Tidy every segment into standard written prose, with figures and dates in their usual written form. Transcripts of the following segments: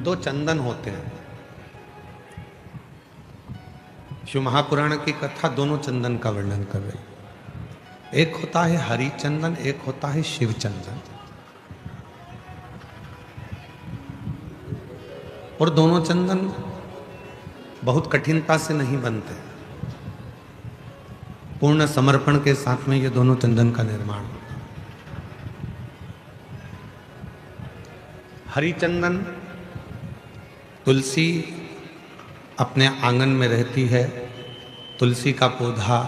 दो चंदन होते हैं। शिव महापुराण की कथा दोनों चंदन का वर्णन कर रही है। एक होता है हरि चंदन, एक होता है शिव चंदन। और दोनों चंदन बहुत कठिनता से नहीं बनते। पूर्ण समर्पण के साथ में ये दोनों चंदन का निर्माण होता है। हरि चंदन तुलसी अपने आंगन में रहती है। तुलसी का पौधा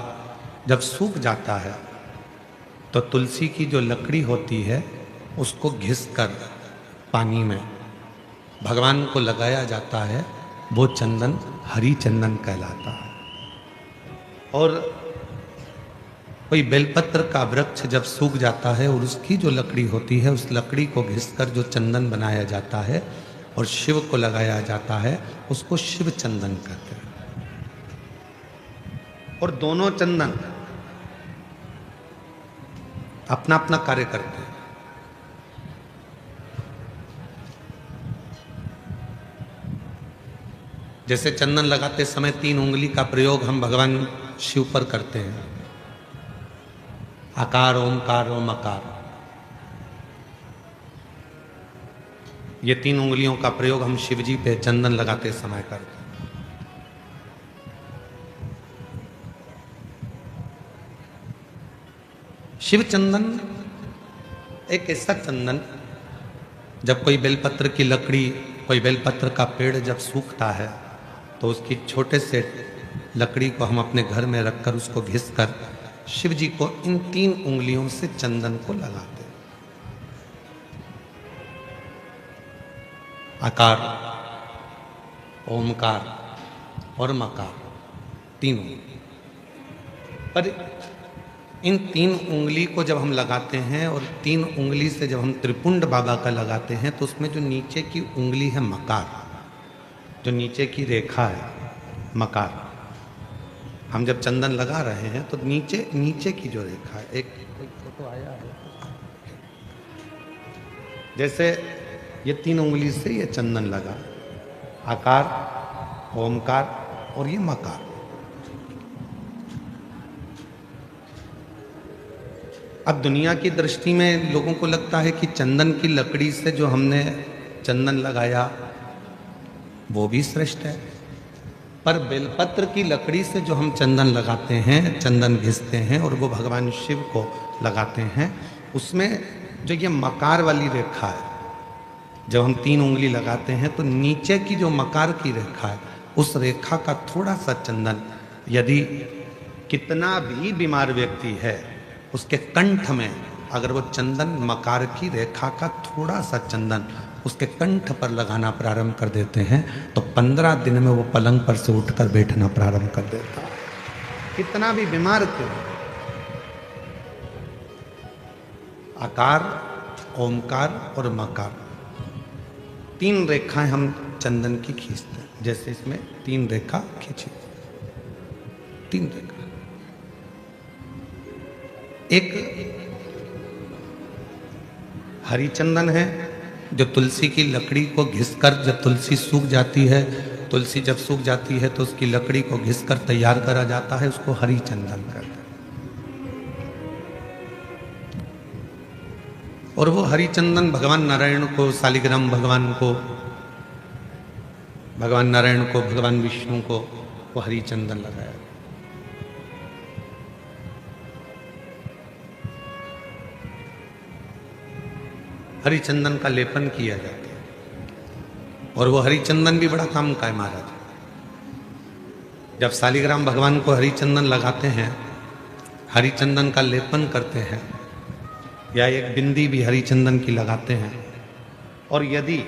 जब सूख जाता है तो तुलसी की जो लकड़ी होती है उसको घिसकर पानी में भगवान को लगाया जाता है। वो चंदन हरि चंदन कहलाता है। और कोई बेलपत्र का वृक्ष जब सूख जाता है और उसकी जो लकड़ी होती है उस लकड़ी को घिसकर जो चंदन बनाया जाता है और शिव को लगाया जाता है उसको शिव चंदन कहते हैं। और दोनों चंदन अपना अपना कार्य करते हैं। जैसे चंदन लगाते समय 3 उंगली का प्रयोग हम भगवान शिव पर करते हैं। आकार, ओमकार, ओमकार, ये 3 उंगलियों का प्रयोग हम शिव जी पे चंदन लगाते समय करते हैं। शिव चंदन एक ऐसा चंदन, जब कोई बेलपत्र की लकड़ी, कोई बेलपत्र का पेड़ जब सूखता है तो उसकी छोटे से लकड़ी को हम अपने घर में रखकर उसको घिसकर शिव जी को इन 3 उंगलियों से चंदन को लगाते हैं। आकार, ओमकार और मकार, तीनों। पर इन 3 उंगली को जब हम लगाते हैं और 3 उंगली से जब हम त्रिपुंड बाबा का लगाते हैं तो उसमें जो नीचे की उंगली है मकार, जो नीचे की रेखा है मकार, हम जब चंदन लगा रहे हैं तो नीचे की जो रेखा है, एक फोटो आया है, जैसे ये 3 उंगली से ये चंदन लगा, आकार, ओमकार और ये मकार। अब दुनिया की दृष्टि में लोगों को लगता है कि चंदन की लकड़ी से जो हमने चंदन लगाया वो भी श्रेष्ठ है, पर बेलपत्र की लकड़ी से जो हम चंदन लगाते हैं, चंदन घिसते हैं और वो भगवान शिव को लगाते हैं, उसमें जो ये मकार वाली रेखा है, जब हम 3 उंगली लगाते हैं तो नीचे की जो मकार की रेखा है उस रेखा का थोड़ा सा चंदन, यदि कितना भी बीमार व्यक्ति है उसके कंठ में अगर वो चंदन मकार की रेखा का थोड़ा सा चंदन उसके कंठ पर लगाना प्रारंभ कर देते हैं तो 15 दिन में वो पलंग पर से उठकर बैठना प्रारंभ कर देता है, कितना भी बीमार क्यों। आकार, ओमकार और मकार, 3 रेखाएं हम चंदन की खींचते हैं। जैसे इसमें 3 रेखा खींची, 3 रेखा। एक हरि चंदन है जो तुलसी की लकड़ी को घिसकर, जब तुलसी सूख जाती है, तुलसी जब सूख जाती है तो उसकी लकड़ी को घिसकर तैयार करा जाता है, उसको हरि चंदन कहते हैं। और वो हरि चंदन भगवान नारायण को, शालिग्राम भगवान को, भगवान नारायण को, भगवान विष्णु को वो हरि चंदन लगाया। हरि चंदन का लेपन किया जाता है और वो हरि चंदन भी बड़ा काम का है महाराज। जब शालिग्राम भगवान को हरि चंदन लगाते हैं, हरि चंदन का लेपन करते हैं या एक बिंदी भी हरि चंदन की लगाते हैं, और यदि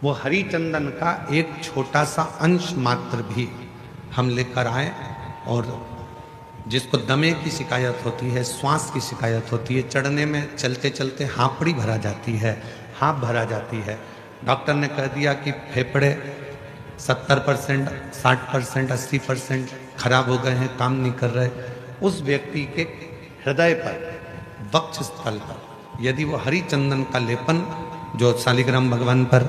वो हरि चंदन का एक छोटा सा अंश मात्र भी हम लेकर आए, और जिसको दमे की शिकायत होती है, श्वास की शिकायत होती है, चढ़ने में चलते चलते हाँपड़ी भरा जाती है, हाँप भरा जाती है, डॉक्टर ने कह दिया कि फेफड़े 70%, 60%, 80% खराब हो गए हैं, काम नहीं कर रहे, उस व्यक्ति के हृदय पर, वक्ष स्थल पर यदि वो हरि चंदन का लेपन जो शालिग्राम भगवान पर,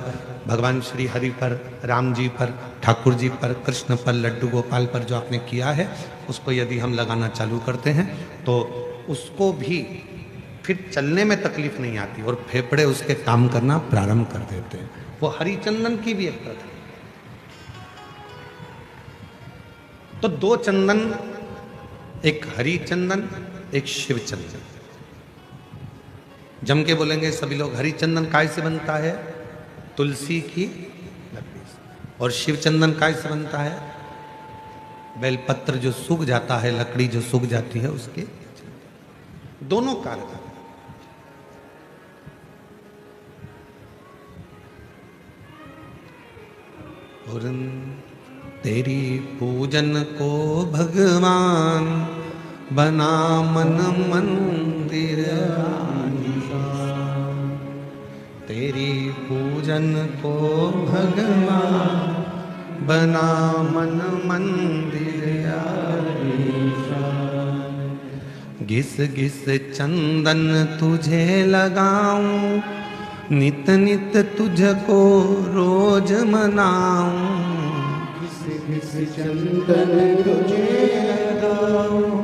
भगवान श्री हरि पर, राम जी पर, ठाकुर जी पर, कृष्ण पर, लड्डू गोपाल पर जो आपने किया है, उसको यदि हम लगाना चालू करते हैं तो उसको भी फिर चलने में तकलीफ नहीं आती और फेफड़े उसके काम करना प्रारंभ कर देते हैं। वो हरिचंदन की भी एक प्रथा। तो दो चंदन, एक हरिचंदन, एक शिव चंदन। जम के बोलेंगे सभी लोग, हरिचंदन काय से बनता है? तुलसी की लकड़ी से। और शिव चंदन काय से बनता है? बेलपत्र जो सूख जाता है, लकड़ी जो सूख जाती है उसके। दोनों कारगर। और तेरी पूजन को भगवान बना मन मंदिर, तेरी पूजन को भगवान बना मन मंदिर, घिस घिस चंदन तुझे लगाऊं, नित नित तुझको रोज मनाऊं, घिस घिस चंदन तुझे लगाऊं।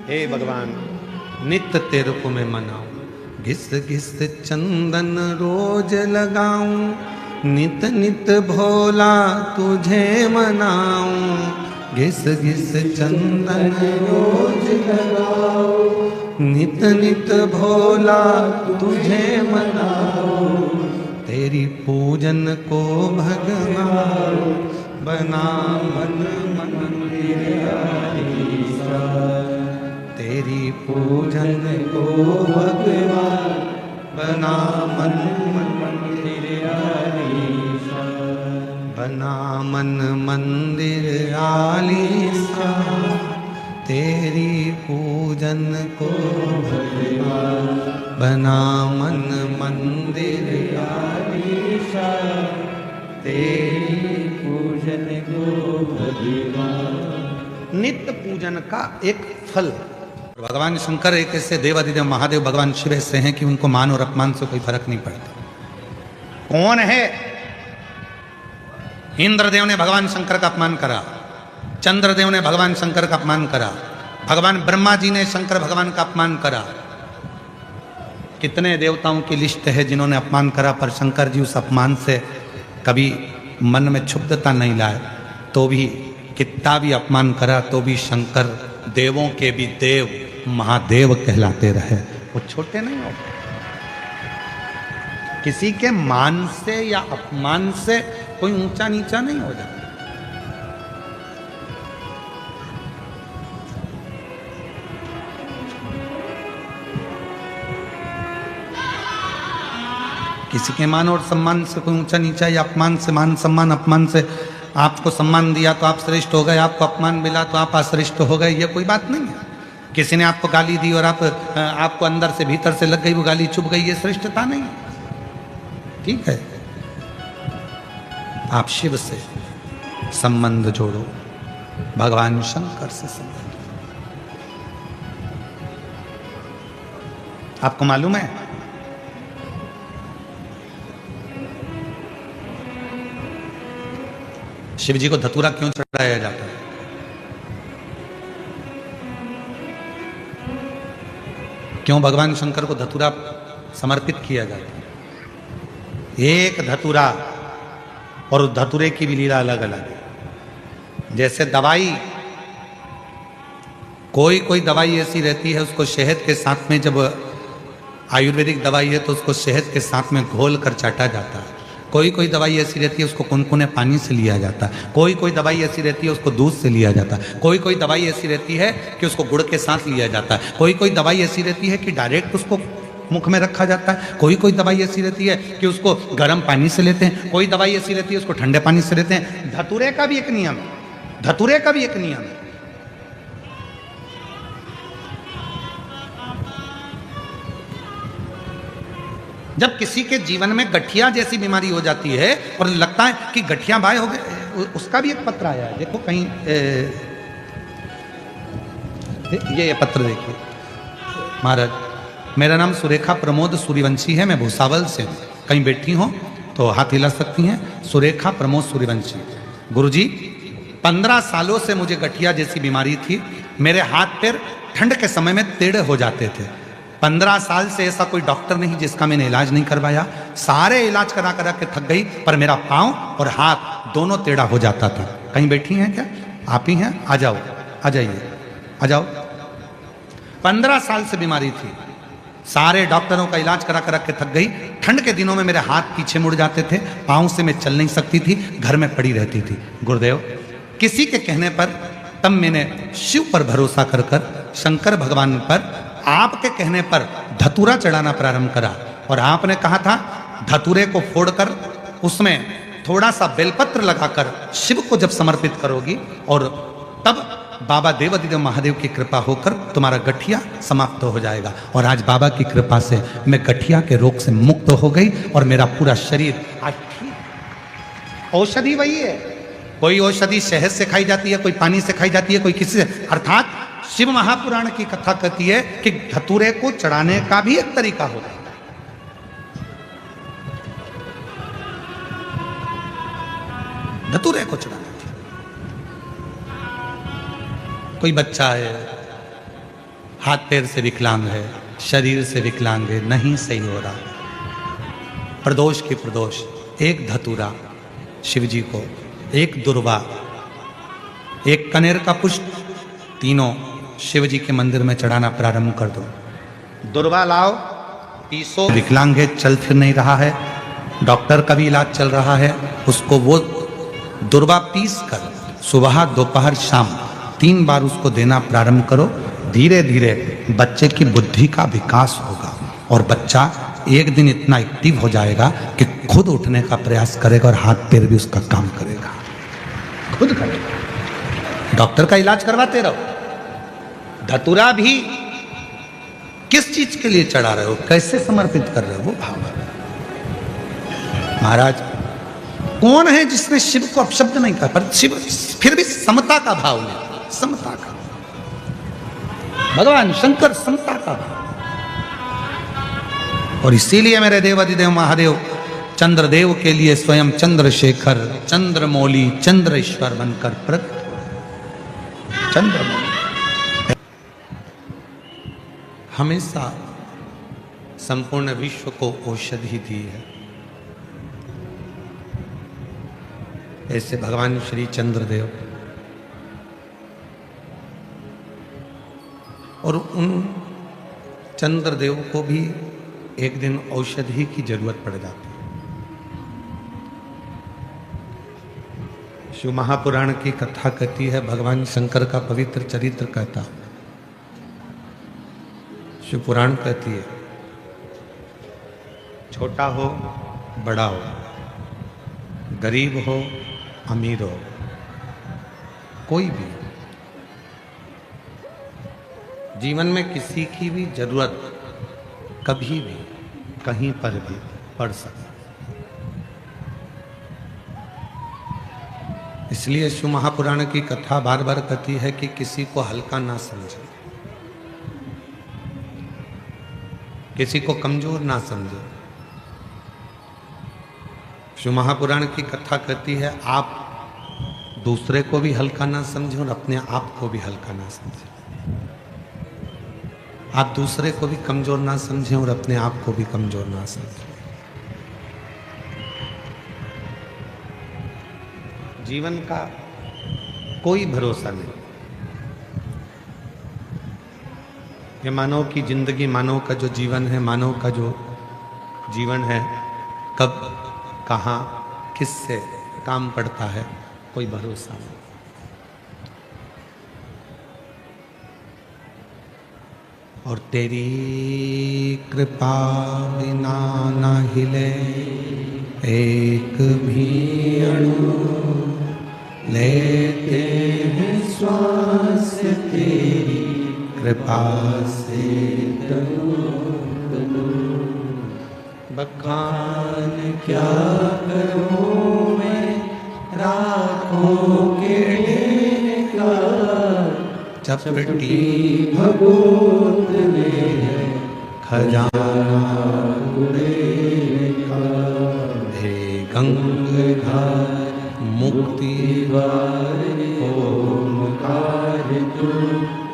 हे भगवान, नित्य तेरे को मैं मनाऊं, घिस घिस चंदन रोज लगाऊं, नित नित भोला तुझे मनाऊं, घिस घिस चंदन रोज लगाऊं, नित नित भोला तुझे मनाऊं, तेरी पूजन को भगवान बना मन मंदिर, तेरी पूजन को भगवान बना मन मंदिर, बना मन मंदिर आलीशान, तेरी पूजन को भगवान बना मन मंदिर आलीशान, तेरी पूजन को भगवान। नित्य पूजन का एक फल। भगवान शंकर एक ऐसे देवाधिदेव महादेव भगवान शिव ऐसे हैं कि उनको मान और अपमान से कोई फर्क नहीं पड़ता। कौन है? इंद्रदेव ने भगवान शंकर का अपमान करा, चंद्रदेव ने भगवान शंकर का अपमान करा, भगवान ब्रह्मा जी ने शंकर भगवान का अपमान करा। कितने देवताओं की लिस्ट है जिन्होंने अपमान करा, पर शंकर जी उस अपमान से कभी मन में क्षुब्धता नहीं लाए। तो भी कितना भी अपमान करा तो भी शंकर देवों के भी देव महादेव कहलाते रहे। वो छोटे नहीं हो। किसी के मान से या अपमान से कोई ऊंचा नीचा नहीं हो जाता। किसी के मान और सम्मान से कोई ऊंचा नीचा या अपमान से मान सम्मान, अपमान से आपको सम्मान दिया तो आप श्रेष्ठ हो गए, आपको अपमान मिला तो आप अश्रेष्ठ हो गए, ये कोई बात नहीं है। किसी ने आपको गाली दी और आपको अंदर से भीतर से लग गई, वो गाली चुभ गई, ये श्रेष्ठता नहीं है। ठीक है, आप शिव से संबंध जोड़ो, भगवान शंकर से संबंध। आपको मालूम है शिव जी को धतूरा क्यों चढ़ाया जाता है? क्यों भगवान शंकर को धतूरा समर्पित किया जाता है? एक धतूरा और धतूरे की भी लीला अलग अलग है। जैसे दवाई, कोई दवाई ऐसी रहती है उसको शहद के साथ में, जब आयुर्वेदिक दवाई है तो उसको शहद के साथ में घोल कर चाटा जाता है। कोई दवाई ऐसी रहती है उसको कुनकुने पानी से लिया जाता है। कोई दवाई ऐसी रहती है उसको दूध से लिया जाता है। कोई दवाई ऐसी रहती है कि उसको गुड़ के साथ लिया जाता है। कोई दवाई ऐसी रहती है कि डायरेक्ट उसको मुख में रखा जाता है। कोई दवाई ऐसी रहती है कि उसको गर्म पानी से लेते हैं। कोई दवाई ऐसी रहती है उसको ठंडे पानी से लेते हैं। धतूरे का भी एक नियम है, धतूरे का भी एक नियम है। जब किसी के जीवन में गठिया जैसी बीमारी हो जाती है और लगता है कि गठिया भाई हो गए, उसका भी एक पत्र आया है। देखो कहीं ये पत्र देखिए महाराज, मेरा नाम सुरेखा प्रमोद सूर्यवंशी है, मैं भूसावल से। कहीं बैठी हो तो हाथ हिला सकती हैं। सुरेखा प्रमोद सूर्यवंशी। गुरुजी 15 सालों से मुझे गठिया जैसी बीमारी थी। मेरे हाथ पैर ठंड के समय में टेढ़े हो जाते थे। 15 साल से ऐसा कोई डॉक्टर नहीं जिसका मैंने इलाज नहीं करवाया। सारे इलाज करा करा के थक गई, पर मेरा पाँव और हाथ दोनों टेढ़ा हो जाता था। कहीं बैठी हैं क्या? आप ही हैं? आ जाओ, आ जाइए, आ जाओ। 15 साल से बीमारी थी, सारे डॉक्टरों का इलाज करा करा के थक गई। ठंड के दिनों में मेरे हाथ पीछे मुड़ जाते थे, पाँव से मैं चल नहीं सकती थी, घर में पड़ी रहती थी। गुरुदेव किसी के कहने पर तब मैंने शिव पर भरोसा कर कर, शंकर भगवान पर, आपके कहने पर धतूरा चढ़ाना प्रारंभ करा। और आपने कहा था धतूरे को फोड़कर उसमें थोड़ा सा बेलपत्र लगाकर शिव को जब समर्पित करोगी, और तब बाबा देवाधिदेव महादेव की कृपा होकर तुम्हारा गठिया समाप्त हो जाएगा। और आज बाबा की कृपा से मैं गठिया के रोग से मुक्त हो गई और मेरा पूरा शरीर आज ठीक। औषधि वही है, कोई औषधि शहद से खाई जाती है, कोई पानी से खाई जाती है, कोई किसी से। अर्थात शिव महापुराण की कथा कहती है कि धतूरे को चढ़ाने का भी एक तरीका होता है। धतूरे को चढ़ाना। कोई बच्चा है, हाथ पैर से विकलांग है, शरीर से विकलांग है, नहीं सही हो रहा, प्रदोष की प्रदोष, एक धतूरा शिव जी को, एक दुर्वा, एक कनेर का पुष्प, तीनों शिव जी के मंदिर में चढ़ाना प्रारंभ कर दो। दुर्वा लाओ, पीसो। विकलांग है, चल फिर नहीं रहा है, डॉक्टर का भी इलाज चल रहा है, उसको वो दुर्वा पीस कर सुबह दोपहर शाम 3 बार उसको देना प्रारंभ करो। धीरे धीरे बच्चे की बुद्धि का विकास होगा और बच्चा एक दिन इतना एक्टिव हो जाएगा कि खुद उठने का प्रयास करेगा और हाथ पैर भी उसका काम करेगा, खुद करेगा। डॉक्टर का इलाज करवाते रहो। धतूरा भी किस चीज के लिए चढ़ा रहे हो, कैसे समर्पित कर रहे हो, वो भाव। महाराज कौन है जिसने शिव को अपशब्द नहीं कहा, पर शिव फिर भी समता का भाव ले, समता का। भगवान शंकर समता का भाव। और इसीलिए मेरे देवाधिदेव महादेव चंद्रदेव के लिए स्वयं चंद्रशेखर, चंद्रमौली, चंद्रेश्वर बनकर प्रकट हुए। चंद्रमौली हमेशा संपूर्ण विश्व को औषधि दी है। ऐसे भगवान श्री चंद्रदेव और उन चंद्रदेव को भी एक दिन औषधि की जरूरत पड़ जाती है। शिव महापुराण की कथा कहती है, भगवान शंकर का पवित्र चरित्र कहता, शिव पुराण कहती है, छोटा हो बड़ा हो, गरीब हो अमीर हो, कोई भी जीवन में किसी की भी जरूरत कभी भी कहीं पर भी पड़ सकती। इसलिए शिव महापुराण की कथा बार बार कहती है कि किसी को हल्का ना समझे, किसी को कमजोर ना समझे। शिव महापुराण की कथा कहती है, आप दूसरे को भी हल्का ना समझे और अपने आप को भी हल्का ना समझे। आप दूसरे को भी कमजोर ना समझें और अपने आप को भी कमजोर ना समझें। जीवन का कोई भरोसा नहीं। ये मानव की जिंदगी, मानव का जो जीवन है, मानव का जो जीवन है, कब कहाँ किससे काम पड़ता है, कोई भरोसा नहीं। और तेरी कृपा बिना न हिले एक भी अणु, लेते हैं श्वास तेरी कृपा से बखान क्या करूं मैं राखों के ढेर का, चपटी भगोत में खजाना हे गंगाधर मुक्ति ओमकार तू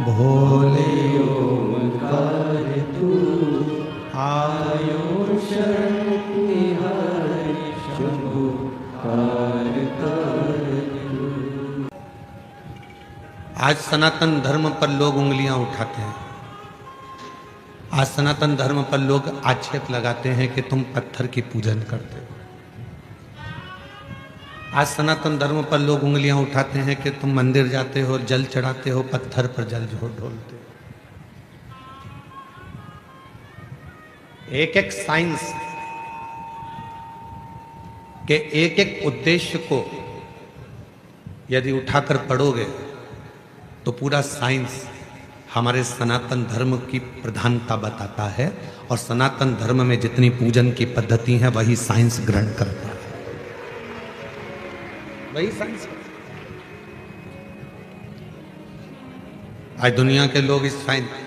भोले ओमकार तू आयो शक्ति हरि शंभु आज सनातन धर्म पर लोग उंगलियां उठाते हैं। आज सनातन धर्म पर लोग आक्षेप लगाते हैं कि तुम पत्थर की पूजन करते हो। आज सनातन धर्म पर लोग उंगलियां उठाते हैं कि तुम मंदिर जाते हो, जल चढ़ाते हो, पत्थर पर जल ढोलते हो। एक एक साइंस के एक एक उद्देश्य को यदि उठाकर पढ़ोगे तो पूरा साइंस हमारे सनातन धर्म की प्रधानता बताता है, और सनातन धर्म में जितनी पूजन की पद्धति है वही साइंस ग्रहण करता है, वही साइंस। आज दुनिया के लोग इस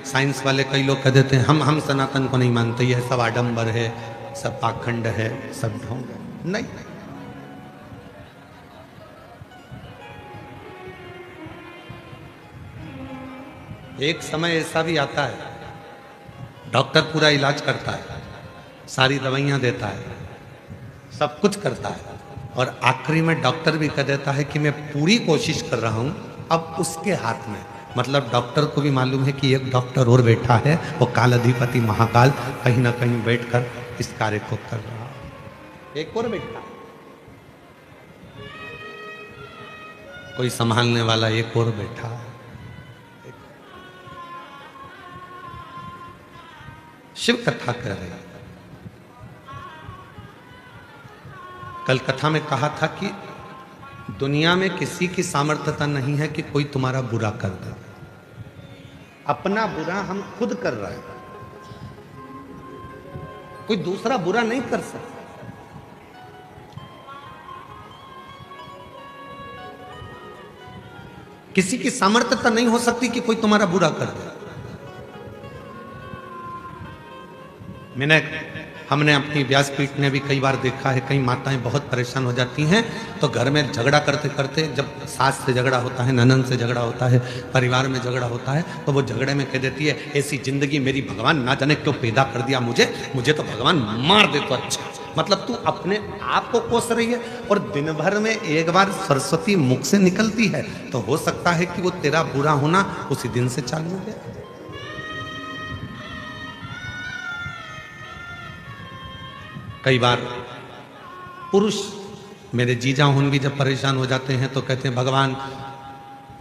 साइंस वाले कई लोग कह देते हैं हम सनातन को नहीं मानते, ये सब आडंबर है, सब पाखंड है, सब ढोंग है। नहीं, एक समय ऐसा भी आता है डॉक्टर पूरा इलाज करता है, सारी दवाइयां देता है, सब कुछ करता है, और आखिरी में डॉक्टर भी कह देता है कि मैं पूरी कोशिश कर रहा हूं, अब उसके हाथ में। मतलब डॉक्टर को भी मालूम है कि एक डॉक्टर और बैठा है, वो काल अधिपति महाकाल कहीं ना कहीं बैठकर इस कार्य को कर रहा है। एक और बैठा, कोई संभालने वाला एक और बैठा है। शिव कथा कर रहे हैं। कल कथा में कहा था कि दुनिया में किसी की सामर्थ्यता नहीं है कि कोई तुम्हारा बुरा कर दे। अपना बुरा हम खुद कर रहे हैं, कोई दूसरा बुरा नहीं कर सकता। किसी की सामर्थ्यता नहीं हो सकती कि कोई तुम्हारा बुरा कर दे। हमने अपनी व्यासपीठ में भी कई बार देखा है, कई माताएं बहुत परेशान हो जाती हैं तो घर में झगड़ा करते करते, जब सास से झगड़ा होता है, ननद से झगड़ा होता है, परिवार में झगड़ा होता है, तो वो झगड़े में कह देती है ऐसी जिंदगी मेरी भगवान ना जाने क्यों पैदा कर दिया, मुझे तो भगवान मार दे तो अच्छा। मतलब तू अपने आप को कोस रही है, और दिन भर में एक बार सरस्वती मुख से निकलती है तो हो सकता है कि वो तेरा बुरा होना उसी दिन से चालू हो गया। कई बार पुरुष, मेरे जीजा हुन भी जब परेशान हो जाते हैं तो कहते हैं भगवान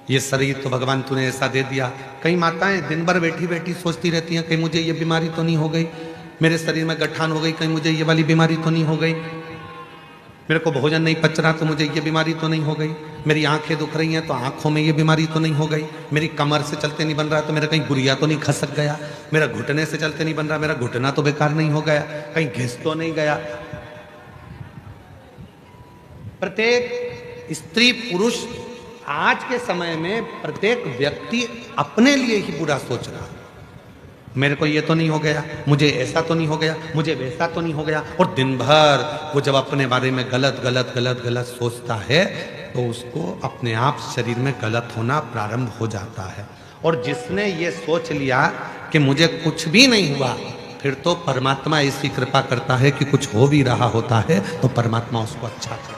ये शरीर तो भगवान तूने ऐसा दे दिया। कई माताएं दिन भर बैठी बैठी सोचती रहती हैं कहीं मुझे ये बीमारी तो नहीं हो गई, मेरे शरीर में गठान हो गई, कहीं मुझे ये वाली बीमारी तो नहीं हो गई, मेरे को भोजन नहीं पच रहा तो मुझे ये बीमारी तो नहीं हो गई, मेरी आंखें दुख रही हैं तो आंखों में ये बीमारी तो नहीं हो गई, मेरी कमर से चलते नहीं बन रहा तो मेरा कहीं गुड़िया तो नहीं खसक गया, मेरा घुटने से चलते नहीं बन रहा, मेरा घुटना तो बेकार नहीं हो गया, कहीं घिस तो नहीं गया। प्रत्येक स्त्री पुरुष आज के समय में प्रत्येक व्यक्ति अपने लिए ही बुरा सोच रहा है। मेरे को ये तो नहीं हो गया, मुझे ऐसा तो नहीं हो गया, मुझे वैसा तो नहीं हो गया, और दिन भर वो जब अपने बारे में गलत गलत गलत गलत सोचता है तो उसको अपने आप शरीर में गलत होना प्रारंभ हो जाता है। और जिसने ये सोच लिया कि मुझे कुछ भी नहीं हुआ, फिर तो परमात्मा ऐसी कृपा करता है कि कुछ हो भी रहा होता है तो परमात्मा उसको अच्छा करता है।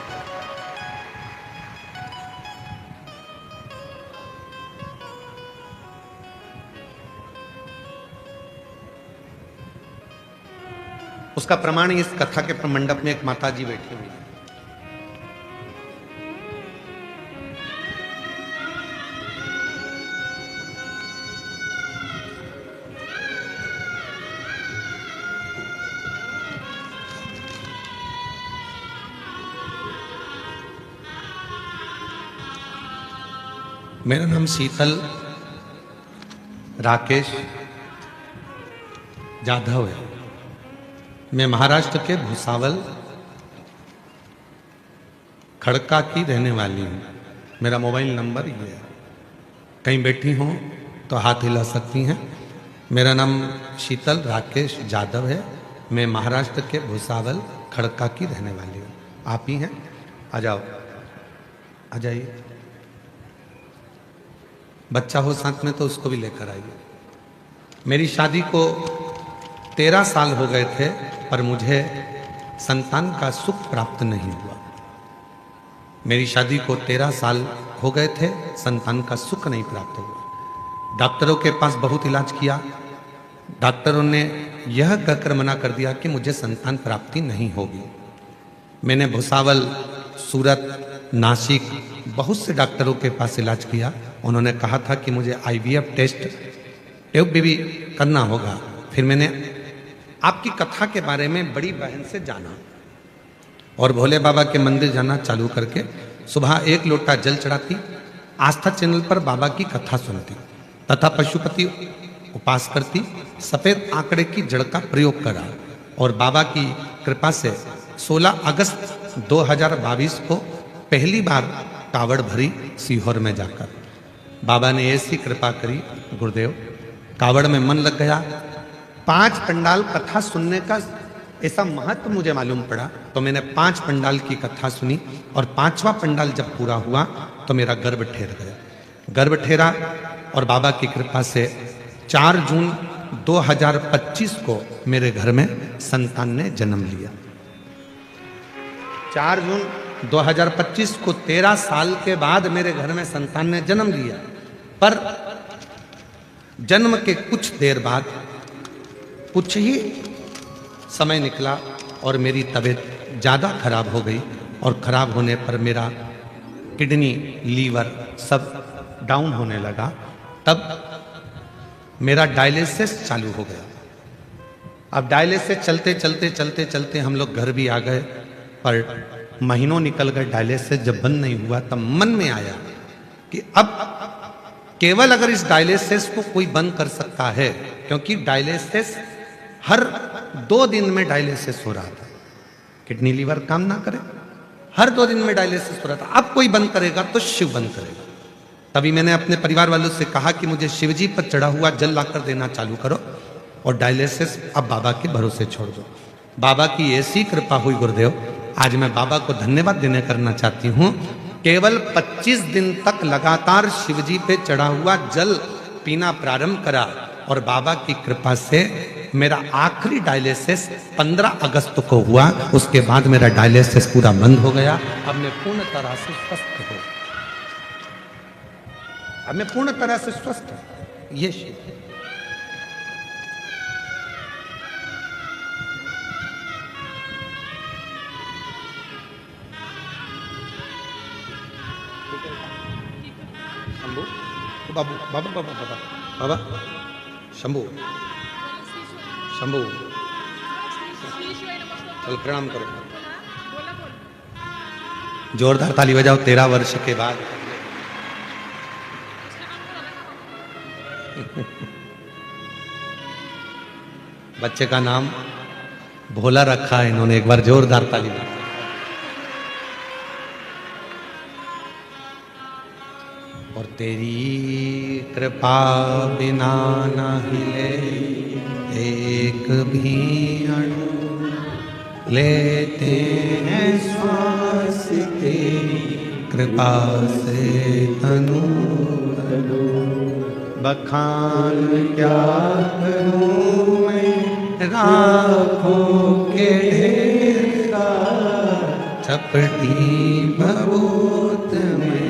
उसका प्रमाण इस कथा के मंडप में एक माता जी बैठी हुई है। मेरा नाम शीतल राकेश जाधव है। मैं महाराष्ट्र के भुसावल खड़का की रहने वाली हूँ। मेरा मोबाइल नंबर ये है, कहीं बैठी हों तो हाथ हिला सकती हैं। मेरा नाम शीतल राकेश जाधव है। मैं महाराष्ट्र के भुसावल खड़का की रहने वाली हूँ। आप ही हैं? आ जाओ, आ जाइए। बच्चा हो साथ में तो उसको भी लेकर आइए। मेरी शादी को 13 साल हो गए थे, पर मुझे संतान का सुख प्राप्त नहीं हुआ। मेरी शादी को 13 साल हो गए थे, संतान का सुख नहीं प्राप्त हुआ। डॉक्टरों के पास बहुत इलाज किया। डॉक्टरों ने यह कहकर मना कर दिया कि मुझे संतान प्राप्ति नहीं होगी। मैंने भुसावल, सूरत, नासिक बहुत से डॉक्टरों के पास इलाज किया। उन्होंने कहा था कि मुझे IVF टेस्ट ट्यूब भी करना होगा। फिर मैंने आपकी कथा के बारे में बड़ी बहन से जाना और भोले बाबा के मंदिर जाना चालू करके सुबह 1 लोटा जल चढ़ाती, आस्था चैनल पर बाबा की कथा सुनती तथा पशुपति उपास करती, सफेद आंकड़े की जड़ का प्रयोग करा और बाबा की कृपा से 16 अगस्त 2022 को पहली बार कावड़ भरी सीहोर में जाकर। बाबा ने ऐसी कृपा करी गुरुदेव, कावड़ में मन लग गया। 5 पंडाल कथा सुनने का ऐसा महत्व मुझे मालूम पड़ा, तो मैंने 5 पंडाल की कथा सुनी और 5वां पंडाल जब पूरा हुआ तो मेरा गर्भ ठहर गया। गर्भ ठहरा और बाबा की कृपा से 4 जून 2025 को मेरे घर में संतान ने जन्म लिया। 4 जून 2025 को 13 साल के बाद मेरे घर में संतान ने जन्म लिया। पर जन्म के कुछ देर बाद कुछ ही समय निकला और मेरी तबीयत ज़्यादा खराब हो गई और खराब होने पर मेरा किडनी, लीवर सब डाउन होने लगा। तब मेरा डायलिसिस चालू हो गया। अब डायलिसिस चलते चलते चलते चलते हम लोग घर भी आ गए, पर महीनों निकल गए। डायलिसिस जब बंद नहीं हुआ तब मन में आया कि अब केवल अगर इस डायलिसिस को कोई बंद कर सकता है, क्योंकि डायलिसिस हर 2 दिन में डायलिसिस हो रहा था। किडनी लीवर काम ना करे, हर 2 दिन में डायलिसिस हो रहा था। अब कोई बंद करेगा तो शिव बंद करेगा। तभी मैंने अपने परिवार वालों से कहा कि मुझे शिवजी पर चढ़ा हुआ जल लाकर देना चालू करो और डायलिसिस अब बाबा के भरोसे छोड़ दो। बाबा की ऐसी कृपा हुई गुरुदेव, आज मैं बाबा को धन्यवाद देने करना चाहती हूँ। केवल 25 दिन तक लगातार शिवजी पे चढ़ा हुआ जल पीना प्रारंभ करा और बाबा की कृपा से मेरा आखिरी डायलिसिस 15 अगस्त को हुआ। उसके बाद मेरा डायलिसिस पूरा बंद हो गया। अब मैं पूर्ण तरह से स्वस्थ हूँ। अब मैं पूर्ण तरह से स्वस्थ हूँ। ये शिव है। शंभू, बाबू, बाबा, बाबा, बाबा, बाबा, शंभू, शंभू, चल प्रणाम करो। जोरदार ताली बजाओ 13 वर्ष के बाद। बच्चे का नाम भोला रखा है इन्होंने। एक बार जोरदार ताली बजाओ। और तेरी कृपा बिना न हिले एक भी अणु, लेते हैं श्वास तेरी कृपा से तनु तनु। बखान क्या करूं मैं राखों के ढेर का, चपटी भभूत में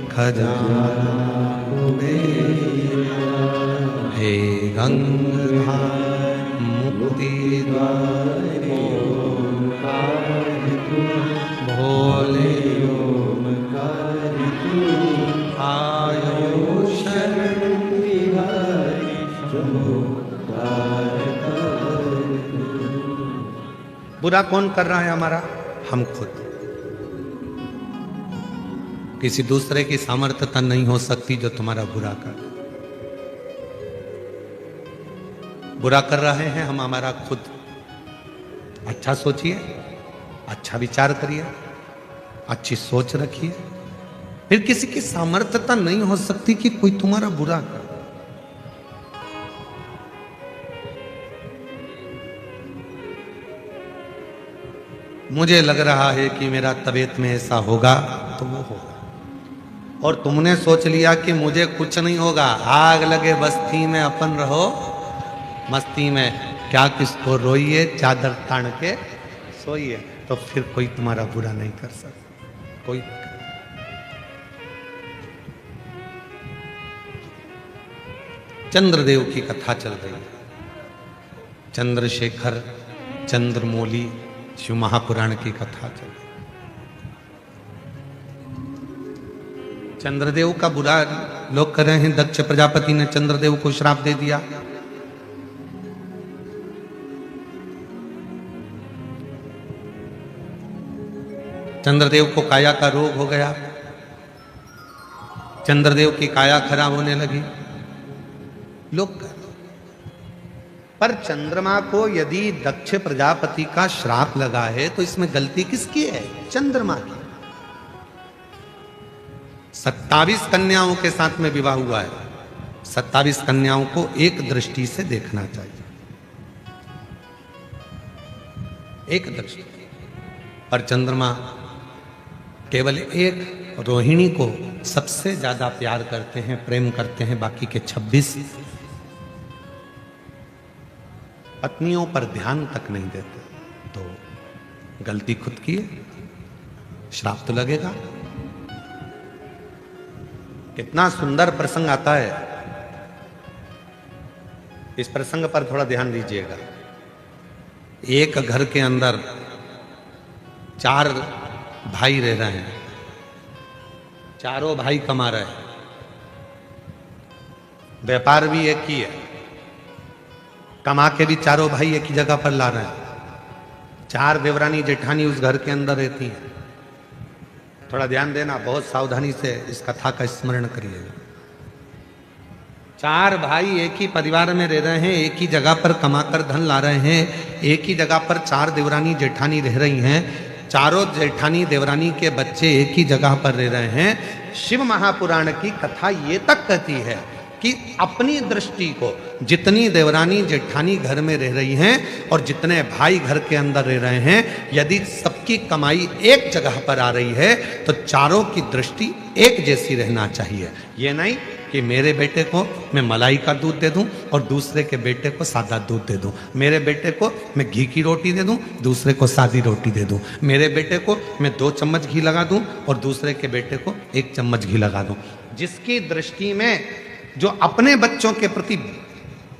खजाना मेरा। हे गंगाधर मुक्ति द्वार ओंकार तू, भोले ओंकार तू, आयो शरण बिहारी बुरा कौन कर रहा है हमारा? हम खुद। किसी दूसरे की सामर्थ्यता नहीं हो सकती जो तुम्हारा बुरा कर। बुरा कर रहे हैं हम हमारा खुद। अच्छा सोचिए, अच्छा विचार करिए, अच्छी सोच रखिए। फिर किसी की सामर्थ्यता नहीं हो सकती कि कोई तुम्हारा बुरा कर। मुझे लग रहा है कि मेरा तबीयत में ऐसा होगा तो वो होगा। और तुमने सोच लिया कि मुझे कुछ नहीं होगा, आग लगे बस्ती में अपन रहो मस्ती में, क्या किसको रोइए चादर तान के सोइए, तो फिर कोई तुम्हारा बुरा नहीं कर सकता कोई। चंद्रदेव की कथा चल रही है, चंद्रशेखर चंद्रमौली शिव महापुराण की कथा चल रही। चंद्रदेव का बुरा लोग कर रहे हैं, दक्ष प्रजापति ने चंद्रदेव को श्राप दे दिया। चंद्रदेव को काया का रोग हो गया, चंद्रदेव की काया खराब होने लगी। लोग पर चंद्रमा को यदि दक्ष प्रजापति का श्राप लगा है तो इसमें गलती किसकी है? चंद्रमा की। 27 कन्याओं के साथ में विवाह हुआ है, 27 कन्याओं को एक दृष्टि से देखना चाहिए, एक दृष्टि। पर चंद्रमा केवल एक रोहिणी को सबसे ज्यादा प्यार करते हैं, प्रेम करते हैं, बाकी के 26 पत्नियों पर ध्यान तक नहीं देते। तो गलती खुद की है, श्राप तो लगेगा। कितना सुंदर प्रसंग आता है, इस प्रसंग पर थोड़ा ध्यान दीजिएगा। एक घर के अंदर 4 भाई रह रहे हैं, चारों भाई कमा रहे हैं, व्यापार भी एक ही है, कमा के भी चारों भाई एक ही जगह पर ला रहे हैं। 4 देवरानी जेठानी उस घर के अंदर रहती हैं। थोड़ा ध्यान देना, बहुत सावधानी से इस कथा का स्मरण करिएगा। 4 भाई एक ही परिवार में रह रहे हैं, एक ही जगह पर कमाकर धन ला रहे हैं, एक ही जगह पर 4 देवरानी जेठानी रह रही हैं, चारों जेठानी देवरानी के बच्चे एक ही जगह पर रह रहे हैं। शिव महापुराण की कथा ये तक कहती है कि अपनी दृष्टि को जितनी देवरानी जेठानी घर में रह रही हैं और जितने भाई घर के अंदर रह रहे हैं, यदि सबकी कमाई एक जगह पर आ रही है तो चारों की दृष्टि एक जैसी रहना चाहिए। ये नहीं कि मेरे बेटे को मैं मलाई का दूध दे दूं और दूसरे के बेटे को सादा दूध दे दूं, मेरे बेटे को मैं घी की रोटी दे दूं, दूसरे को सादी रोटी दे दूं, मेरे बेटे को मैं 2 चम्मच घी लगा दूं और दूसरे के बेटे को 1 चम्मच घी लगा दूं। जिसकी दृष्टि में जो अपने बच्चों के प्रति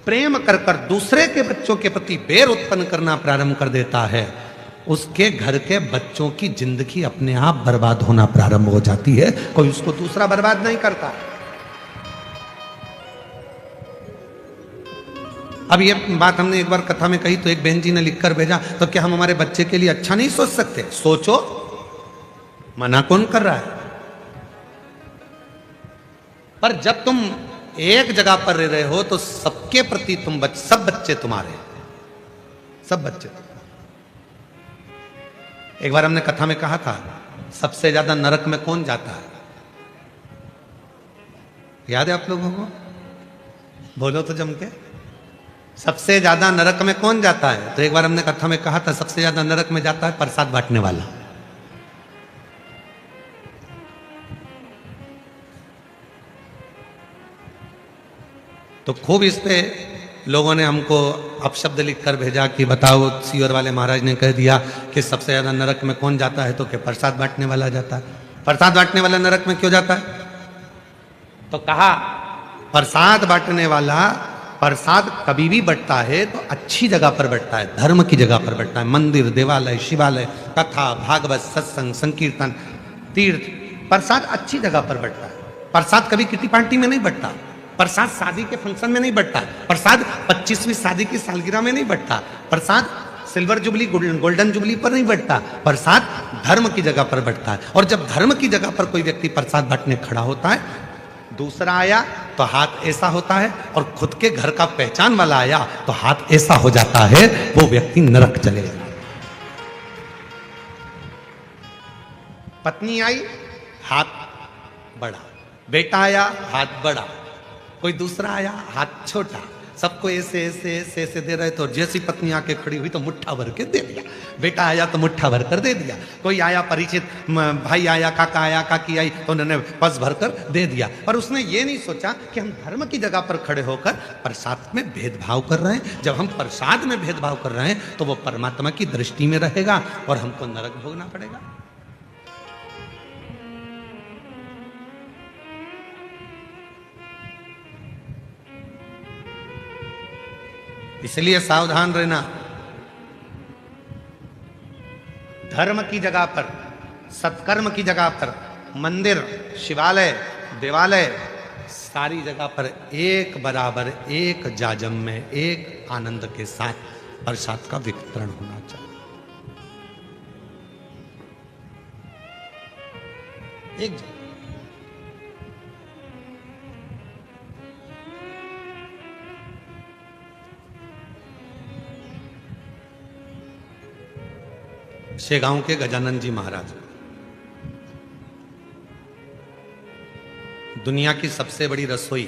प्रेम कर कर दूसरे के बच्चों के प्रति बैर उत्पन्न करना प्रारंभ कर देता है, उसके घर के बच्चों की जिंदगी अपने आप बर्बाद होना प्रारंभ हो जाती है। कोई उसको दूसरा बर्बाद नहीं करता। अब ये बात हमने एक बार कथा में कही तो एक बहन जी ने लिखकर भेजा, तो क्या हम हमारे बच्चे के लिए अच्छा नहीं सोच सकते? सोचो, मना कौन कर रहा है? पर जब तुम एक जगह पर रह रहे हो तो सबके प्रति तुम सब बच्चे तुम्हारे, सब बच्चे। एक बार हमने कथा में कहा था, सबसे ज्यादा नरक में कौन जाता है? याद है आप लोगों को? बोलो तो जम के। सबसे ज्यादा नरक में कौन जाता है? तो एक बार हमने कथा में कहा था, सबसे ज्यादा नरक में जाता है प्रसाद बांटने वाला। तो खूब इस पे लोगों ने हमको अपशब्द लिखकर भेजा कि बताओ, सीवर वाले महाराज ने कह दिया कि सबसे ज्यादा नरक में कौन जाता है, तो क्या प्रसाद बांटने वाला जाता है। प्रसाद बांटने वाला नरक में क्यों जाता है? तो कहा प्रसाद बांटने वाला प्रसाद कभी भी बंटता है तो अच्छी जगह पर बंटता है, धर्म की जगह पर बंटता है। मंदिर, देवालय, शिवालय, कथा, भागवत, सत्संग, संकीर्तन, तीर्थ, प्रसाद अच्छी जगह पर बंटता है। प्रसाद कभी किटी पार्टी में नहीं बंटता, प्रसाद शादी के फंक्शन में नहीं बंटता, प्रसाद 25वीं शादी की सालगिरह में नहीं बंटता, प्रसाद सिल्वर जुबली गोल्डन जुबली पर नहीं बंटता, प्रसाद धर्म की जगह पर बंटता है। और जब धर्म की जगह पर कोई व्यक्ति प्रसाद बांटने खड़ा होता है, दूसरा आया तो हाथ ऐसा होता है, और खुद के घर का पहचान वाला आया तो हाथ ऐसा हो जाता है, वो व्यक्ति नरक चलेगा। पत्नी आई, हाथ बड़ा, बेटा आया, हाथ बड़ा, कोई दूसरा आया, हाथ छोटा, सबको ऐसे ऐसे ऐसे ऐसे दे रहे थे, और जैसी पत्नी आके खड़ी हुई तो मुट्ठा भर के दे दिया। बेटा आया तो मुट्ठा भर कर दे दिया, कोई आया परिचित भाई आया, काका आया, काकी आई, तो उन्होंने पस भर कर दे दिया। पर उसने ये नहीं सोचा कि हम धर्म की जगह पर खड़े होकर प्रसाद में भेदभाव कर रहे हैं। जब हम प्रसाद में भेदभाव कर रहे हैं तो वो परमात्मा की दृष्टि में रहेगा और हमको नरक भोगना पड़ेगा। इसलिए सावधान रहना। धर्म की जगह पर, सत्कर्म की जगह पर, मंदिर, शिवालय, देवालय, सारी जगह पर एक बराबर, एक जाजम में, एक आनंद के साथ प्रसाद का वितरण होना चाहिए। एक जगह शेगांव के गजानन जी महाराज, दुनिया की सबसे बड़ी रसोई,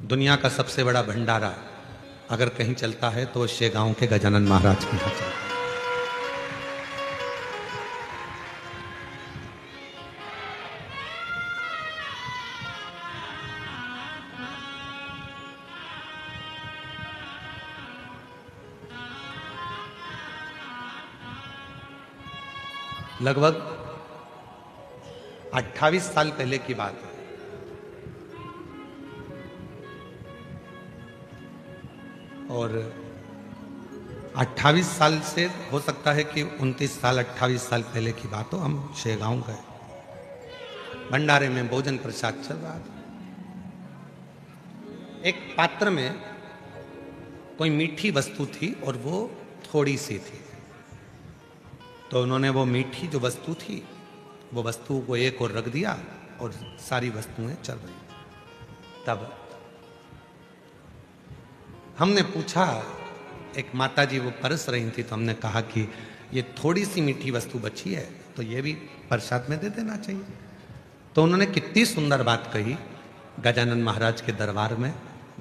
दुनिया का सबसे बड़ा भंडारा अगर कहीं चलता है तो शेगांव के गजानन महाराज के यहाँ चलता है। लगभग 28 साल पहले की बात है। और 28 साल से हो सकता है कि 29 साल 28 साल पहले की बात हो, हम शेगांव गए, भंडारे में भोजन प्रसाद चल रहा था। एक पात्र में कोई मीठी वस्तु थी और वो थोड़ी सी थी, तो उन्होंने वो मीठी जो वस्तु थी वो वस्तु को एक और रख दिया और सारी वस्तुएं चल रही। तब हमने पूछा, एक माता जी वो परस रही थी, तो हमने कहा कि ये थोड़ी सी मीठी वस्तु बची है तो ये भी प्रसाद में दे देना चाहिए। तो उन्होंने कितनी सुंदर बात कही गजानन महाराज के दरबार में,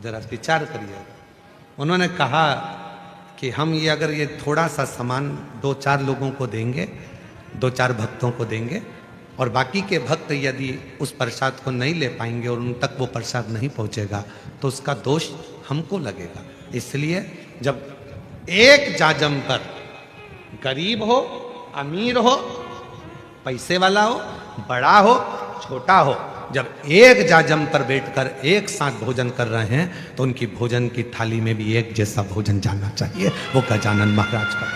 जरा विचार करिए। उन्होंने कहा कि हम ये अगर ये थोड़ा सा सामान 2-4 लोगों को देंगे, 2-4 भक्तों को देंगे, और बाकी के भक्त यदि उस प्रसाद को नहीं ले पाएंगे और उन तक वो प्रसाद नहीं पहुंचेगा तो उसका दोष हमको लगेगा। इसलिए जब एक जाजम पर गरीब हो, अमीर हो, पैसे वाला हो, बड़ा हो, छोटा हो, जब एक जाजम पर बैठकर एक साथ भोजन कर रहे हैं तो उनकी भोजन की थाली में भी एक जैसा भोजन जाना चाहिए। वो गजानन महाराज का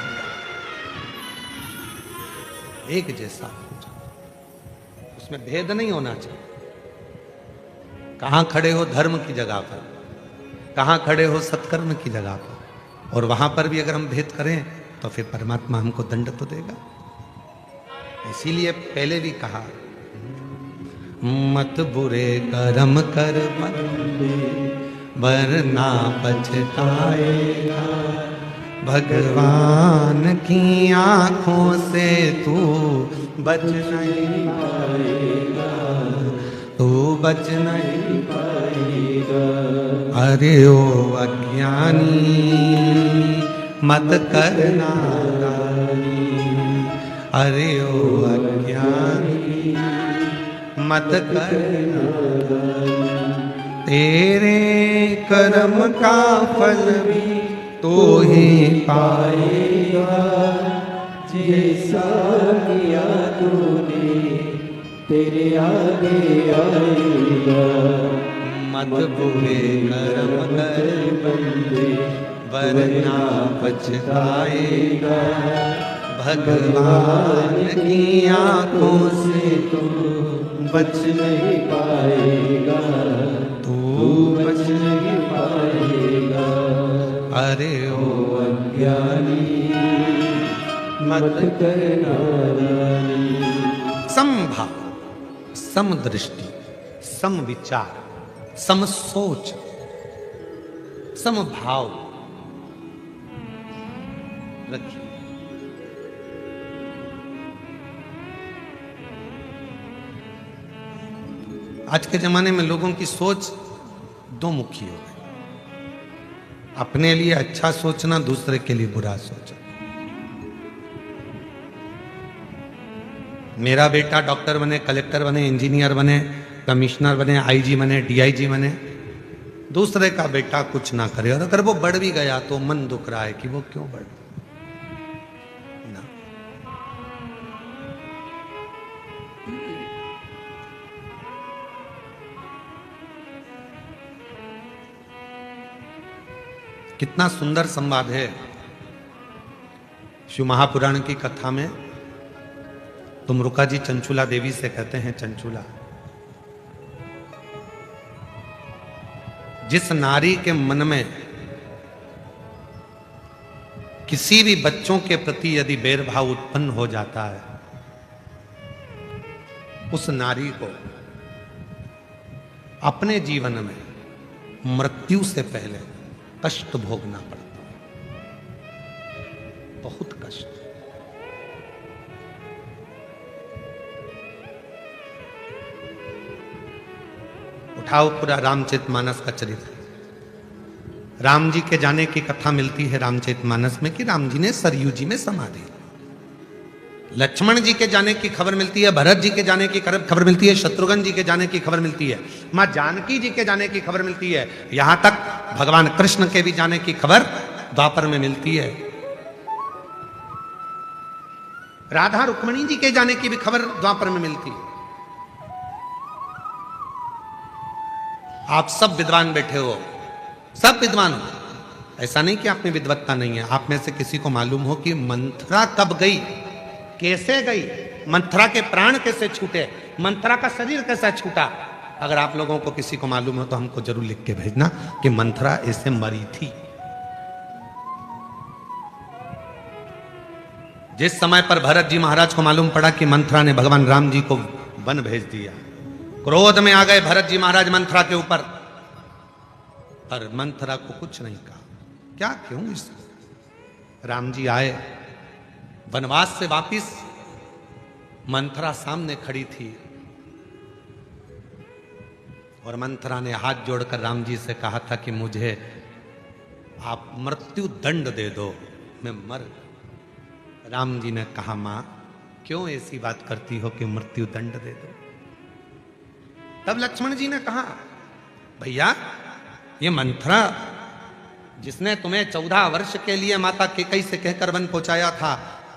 एक जैसा भोजन, उसमें भेद नहीं होना चाहिए। कहां खड़े हो धर्म की जगह पर, कहां खड़े हो सत्कर्म की जगह पर, और वहां पर भी अगर हम भेद करें तो फिर परमात्मा हमको दंड तो देगा। इसीलिए पहले भी कहा, मत बुरे कर्म कर बंदे वरना पछताएगा, भगवान की आंखों से तू बच नहीं पाएगा, तू बच नहीं पाएगा। अरे ओ अज्ञानी मत करना नादानी, अरे ओ अज्ञानी मत करना, तेरे कर्म का फल भी तो ही पाएगा, जैसा किया तूने तेरे आगे आएगा। मत बुरे कर्म कर बंदे वरना पछताएगा, भगवान की आंखों से तू बच नहीं पाएगा, तू बच नहीं पाएगा। अरे ओ अज्ञानी मत करना नादानी। समभाव, समदृष्टि, सम विचार, सम सोच, समभाव रखिए। आज के जमाने में लोगों की सोच दो मुखी हो गई। अपने लिए अच्छा सोचना, दूसरे के लिए बुरा सोचना। मेरा बेटा डॉक्टर बने, कलेक्टर बने, इंजीनियर बने, कमिश्नर बने, आईजी बने, डीआईजी बने, दूसरे का बेटा कुछ ना करे, और अगर वो बढ़ भी गया तो मन दुख रहा है कि वो क्यों बढ़ ना। कितना सुंदर संवाद है शिव महापुराण की कथा में। तुमरुका जी चंचुला देवी से कहते हैं, चंचुला, जिस नारी के मन में किसी भी बच्चों के प्रति यदि बैरभाव उत्पन्न हो जाता है, उस नारी को अपने जीवन में मृत्यु से पहले कष्ट भोगना पड़ता है, बहुत कष्ट। उठाओ पूरा रामचरितमानस का चरित्र। राम जी के जाने की कथा मिलती है रामचरितमानस में कि राम जी ने सरयू जी में समाधि। लक्ष्मण जी के जाने की खबर मिलती है, भरत जी के जाने की खबर मिलती है, शत्रुघ्न जी के जाने की खबर मिलती है, मां जानकी जी के जाने की खबर मिलती है, यहां तक भगवान कृष्ण के भी जाने की खबर द्वापर में मिलती है। राधा रुक्मणी जी के जाने की भी खबर द्वापर में मिलती है। आप सब विद्वान बैठे हो, सब विद्वान हो, ऐसा नहीं कि आप में विद्वत्ता नहीं है। आप में से किसी को मालूम हो कि मंथरा कब गई, कैसे गई, मंथरा के प्राण कैसे छूटे, मंथरा का शरीर कैसा छूटा? अगर आप लोगों को किसी को मालूम हो तो हमको जरूर लिख के भेजना कि मंथरा ऐसे मरी थी। जिस समय पर भरत जी महाराज को मालूम पड़ा कि मंथरा ने भगवान राम जी को वन भेज दिया, क्रोध में आ गए भरत जी महाराज मंथरा के ऊपर, पर मंथरा को कुछ नहीं कहा। क्या, क्यों? इसको राम जी आए वनवास से वापिस, मंथरा सामने खड़ी थी और मंथरा ने हाथ जोड़कर राम जी से कहा था कि मुझे आप मृत्यु दंड दे दो, मैं मर। राम जी ने कहा, मां क्यों ऐसी बात करती हो कि मृत्यु दंड दे दो? तब लक्ष्मण जी ने कहा, भैया ये मंथरा जिसने तुम्हें 14 वर्ष के लिए माता केकई से कहकर वन पहुंचाया था,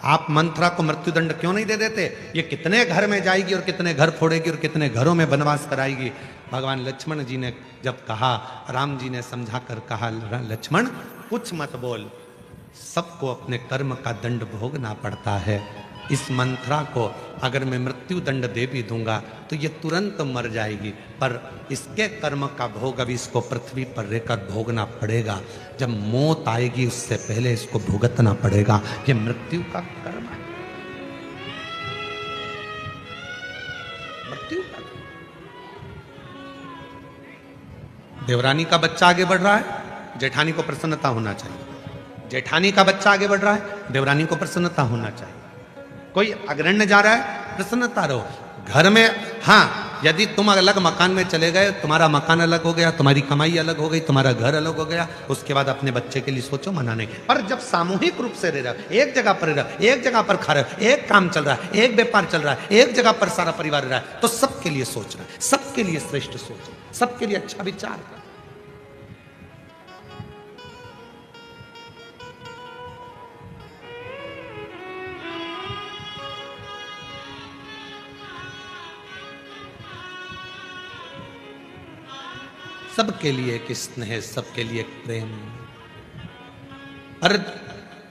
आप मंथरा को मृत्युदंड क्यों नहीं दे देते? ये कितने घर में जाएगी और कितने घर फोड़ेगी और कितने घरों में वनवास कराएगी। भगवान लक्ष्मण जी ने जब कहा, राम जी ने समझा कर कहा, लक्ष्मण कुछ मत बोल, सबको अपने कर्म का दंड भोगना पड़ता है। इस मंथरा को अगर मैं मृत्यु दंड दे भी दूंगा तो ये तुरंत मर जाएगी, पर इसके कर्म का भोग अभी इसको पृथ्वी पर रहकर भोगना पड़ेगा। जब मौत आएगी उससे पहले इसको भुगतना पड़ेगा। ये मृत्यु का कर्म है, मृत्यु का। देवरानी का बच्चा आगे बढ़ रहा है, जेठानी को प्रसन्नता होना चाहिए। जेठानी का बच्चा आगे बढ़ रहा है, देवरानी को प्रसन्नता होना चाहिए। कोई अग्रण्य जा रहा है, प्रसन्नता रहो। घर में हाँ, यदि तुम अलग मकान में चले गए, तुम्हारा मकान अलग हो गया, तुम्हारी कमाई अलग हो गई, तुम्हारा घर अलग हो गया, उसके बाद अपने बच्चे के लिए सोचो, मना नहीं। पर जब सामूहिक रूप से रह रहे हो, एक जगह पर रह रहे हो, एक जगह पर खा रहे हो, एक काम चल रहा है, एक व्यापार चल रहा है, एक जगह पर सारा परिवार रह रहा है, तो सबके लिए सोचना, सबके लिए श्रेष्ठ सोचना, सबके लिए अच्छा विचार करना। सबके लिए एक स्नेह, सबके लिए एक प्रेम। और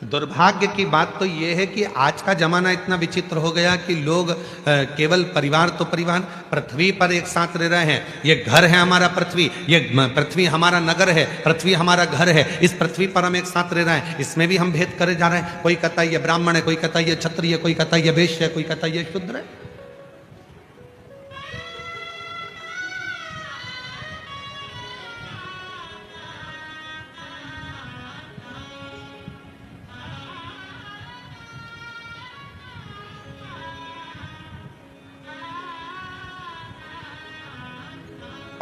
दुर्भाग्य की बात तो यह है कि आज का जमाना इतना विचित्र हो गया कि लोग केवल परिवार तो परिवार, पृथ्वी पर एक साथ रह रहे हैं। ये घर है हमारा पृथ्वी, ये पृथ्वी हमारा नगर है, पृथ्वी हमारा घर है, इस पृथ्वी पर हम एक साथ रह रहे हैं। इसमें भी हम भेद करे जा रहे हैं। कोई कहता है ये ब्राह्मण है, कोई कहता है ये क्षत्रिय है, कोई कहता है ये वैश्य है, कोई कहता है ये शूद्र है।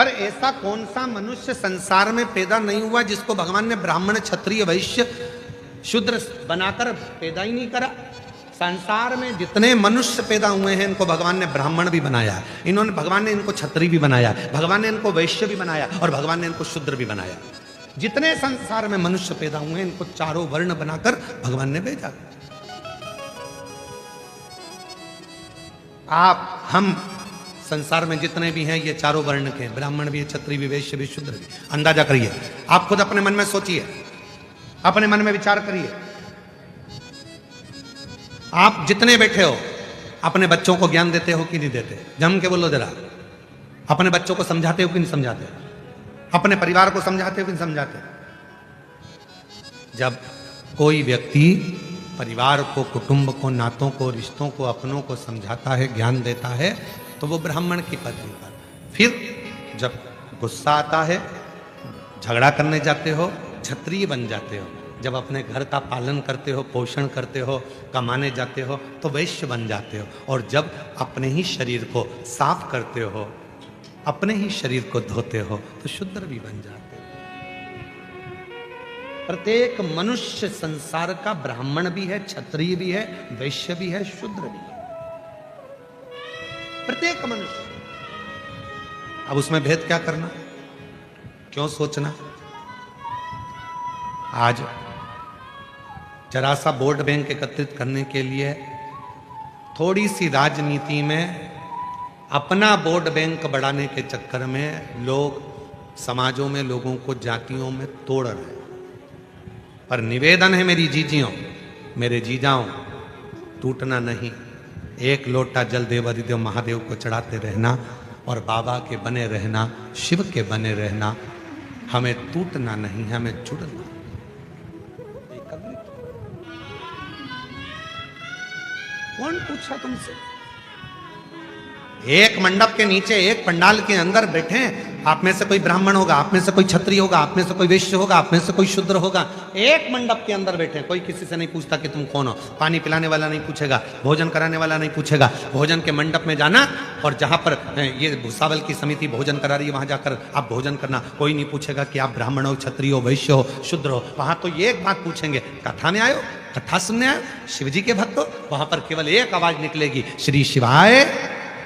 पर ऐसा कौन सा मनुष्य संसार में पैदा नहीं हुआ जिसको भगवान ने ब्राह्मण, क्षत्रिय, वैश्य, शूद्र बनाकर पैदा ही नहीं करा। संसार में जितने मनुष्य पैदा हुए हैं इनको भगवान ने ब्राह्मण भी बनाया, भगवान ने इनको क्षत्रिय भी बनाया, भगवान ने इनको वैश्य भी बनाया और भगवान ने इनको शूद्र भी बनाया। जितने संसार में मनुष्य पैदा हुए हैं इनको चारों वर्ण बनाकर भगवान ने भेजा। हम संसार में जितने भी हैं ये चारों वर्ण के, ब्राह्मण भी, क्षत्रिय भी, वैश्य भी, शूद्र भी। अंदाजा करिए, आप खुद अपने मन में सोचिए, अपने मन में विचार करिए। आप जितने बैठे हो अपने बच्चों को ज्ञान देते हो कि नहीं देते? जम के बोलो जरा। अपने बच्चों को समझाते हो कि नहीं समझाते? अपने परिवार को समझाते हो कि नहीं समझाते? जब कोई व्यक्ति परिवार को, कुटुंब को, नातों को, रिश्तों को, अपनों को समझाता है, ज्ञान देता है, तो वो ब्राह्मण की पदवी पर। फिर जब गुस्सा आता है, झगड़ा करने जाते हो, क्षत्रिय बन जाते हो। जब अपने घर का पालन करते हो, पोषण करते हो, कमाने जाते हो, तो वैश्य बन जाते हो। और जब अपने ही शरीर को साफ करते हो, अपने ही शरीर को धोते हो, तो शूद्र भी बन जाते हो। प्रत्येक मनुष्य संसार का ब्राह्मण भी है, क्षत्रिय भी है, वैश्य भी है, शूद्र भी है। प्रत्येक मनुष्य। अब उसमें भेद क्या करना, क्यों सोचना? आज जरा सा वोट बैंक एकत्रित करने के लिए थोड़ी सी राजनीति में अपना वोट बैंक बढ़ाने के चक्कर में लोग समाजों में लोगों को जातियों में तोड़ रहे हैं। पर निवेदन है मेरी जीजियों, मेरे जीजाओं, टूटना नहीं। एक लोटा जल देवाधिदेव महादेव को चढ़ाते रहना और बाबा के बने रहना, शिव के बने रहना। हमें टूटना नहीं, हमें जुड़ना। कौन पूछा तुमसे? एक मंडप के नीचे, एक पंडाल के अंदर बैठे, आप में से कोई ब्राह्मण होगा, आप में से कोई क्षत्रिय होगा, आप में से कोई वैश्य होगा, आप में से कोई शूद्र होगा। एक मंडप के अंदर बैठे, कोई किसी से नहीं पूछता कि तुम कौन हो। पानी पिलाने वाला नहीं पूछेगा, भोजन कराने वाला नहीं पूछेगा। भोजन के मंडप में जाना और जहां पर ये भूसावल की समिति भोजन करा रही है वहां जाकर आप भोजन करना। कोई नहीं पूछेगा कि आप ब्राह्मण हो, क्षत्रिय हो, वैश्य हो, शूद्र हो। वहां तो ये एक बात पूछेंगे, कथा में आयो, कथा सुनने आयो, शिव जी के भक्त हो। वहां पर केवल एक आवाज निकलेगी, श्री शिवाय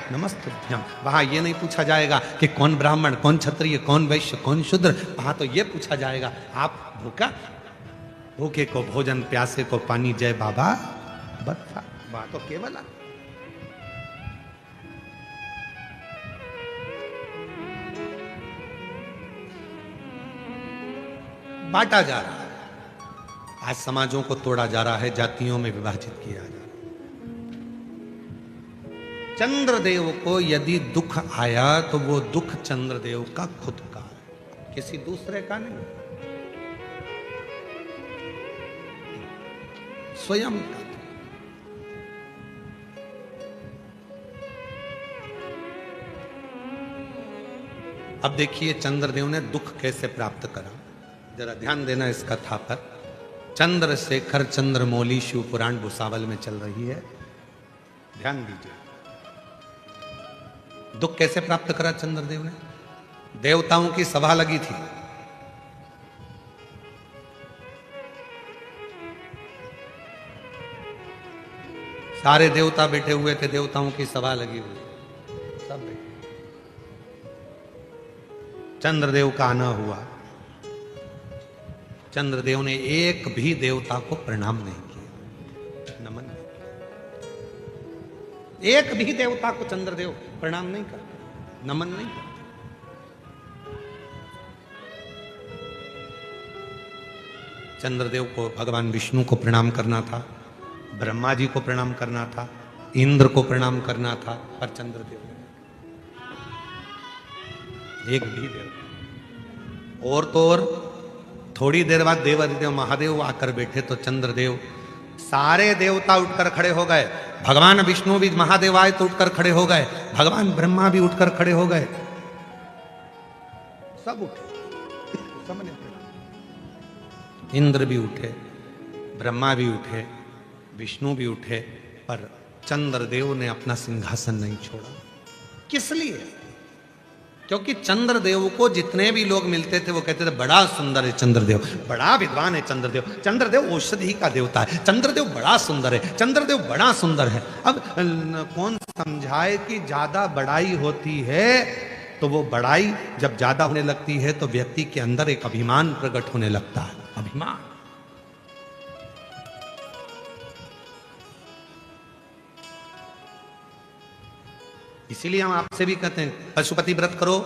नमस्तुभ्यम। वहां ये नहीं पूछा जाएगा कि कौन ब्राह्मण, कौन क्षत्रिय, कौन वैश्य, कौन शूद्र। वहां तो ये पूछा जाएगा, आप भूखा? भूखे को भोजन, प्यासे को पानी, जय बाबा बता। वहां तो केवल बांटा जा रहा है। आज समाजों को तोड़ा जा रहा है, जातियों में विभाजित किया जा रहा है। चंद्रदेव को यदि दुख आया तो वो दुख चंद्रदेव का खुद का है, किसी दूसरे का नहीं, स्वयं का। अब देखिए चंद्रदेव ने दुख कैसे प्राप्त करा, जरा ध्यान देना इस कथा पर। चंद्रशेखर चंद्रमौली शिव पुराण भूसावल में चल रही है, ध्यान दीजिए। दुख कैसे प्राप्त करा चंद्रदेव ने? देवताओं की सभा लगी थी, सारे देवता बैठे हुए थे, देवताओं की सभा लगी हुई, सब बैठे। चंद्रदेव का आना हुआ, चंद्रदेव ने एक भी देवता को प्रणाम नहीं किया, नमन नहीं। एक भी देवता को चंद्रदेव प्रणाम नहीं कर, नमन नहीं कर। चंद्रदेव को भगवान विष्णु को प्रणाम करना था, ब्रह्मा जी को प्रणाम करना था, इंद्र को प्रणाम करना था, पर चंद्रदेव एक भी देव। और तो और थोड़ी देर बाद देवाधिदेव महादेव आकर बैठे तो चंद्रदेव, सारे देवता उठकर खड़े हो गए। भगवान विष्णु भी महादेव आए तो उठकर खड़े हो गए, भगवान ब्रह्मा भी उठकर खड़े हो गए, सब उठे, सबने उठे। इंद्र भी उठे, ब्रह्मा भी उठे, विष्णु भी उठे, पर चंद्रदेव ने अपना सिंहासन नहीं छोड़ा। किस लिए? क्योंकि चंद्रदेव को जितने भी लोग मिलते थे वो कहते थे बड़ा सुंदर है चंद्रदेव, बड़ा विद्वान है चंद्रदेव, चंद्रदेव औषधि का देवता है, चंद्रदेव बड़ा सुंदर है, चंद्रदेव बड़ा सुंदर है। अब कौन समझाए कि ज्यादा बड़ाई होती है तो वो बड़ाई जब ज्यादा होने लगती है तो व्यक्ति के अंदर एक अभिमान प्रकट होने लगता है, अभिमान। इसीलिए हम आपसे भी कहते हैं पशुपति व्रत करो,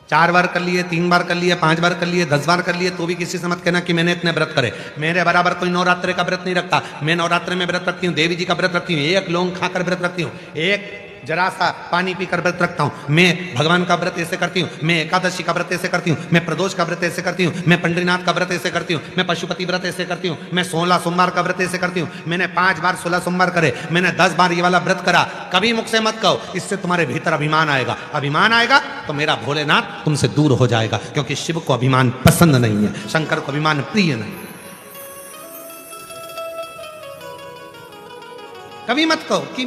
4 बार कर लिए, 3 बार कर लिए, 5 बार कर लिए, 10 बार कर लिए, तो भी किसी से मत कहना कि मैंने इतने व्रत करे। मेरे बराबर कोई नवरात्रे का व्रत नहीं रखता। मैं नवरात्रे में व्रत रखती हूँ, देवी जी का व्रत रखती हूँ, एक लौंग खाकर व्रत रखती हूँ, एक जरा सा पानी पीकर व्रत रखता हूँ, मैं भगवान का व्रत ऐसे करती हूँ, मैं एकादशी का व्रत ऐसे करती हूँ, मैं प्रदोष का व्रत ऐसे करती हूँ, मैं पंडरीनाथ का व्रत ऐसे करती हूँ, मैं पशुपति व्रत ऐसे करती हूँ, मैं 16 सोमवार का व्रत ऐसे करती हूँ, मैंने 5 बार 16 सोमवार करे, मैंने 10 बार ये वाला व्रत करा। कभी मुख से मत कहो, इससे तुम्हारे भीतर अभिमान आएगा। अभिमान आएगा तो मेरा भोलेनाथ तुमसे दूर हो जाएगा, क्योंकि शिव को अभिमान पसंद नहीं है, शंकर को अभिमान प्रिय नहीं। कभी मत कहो कि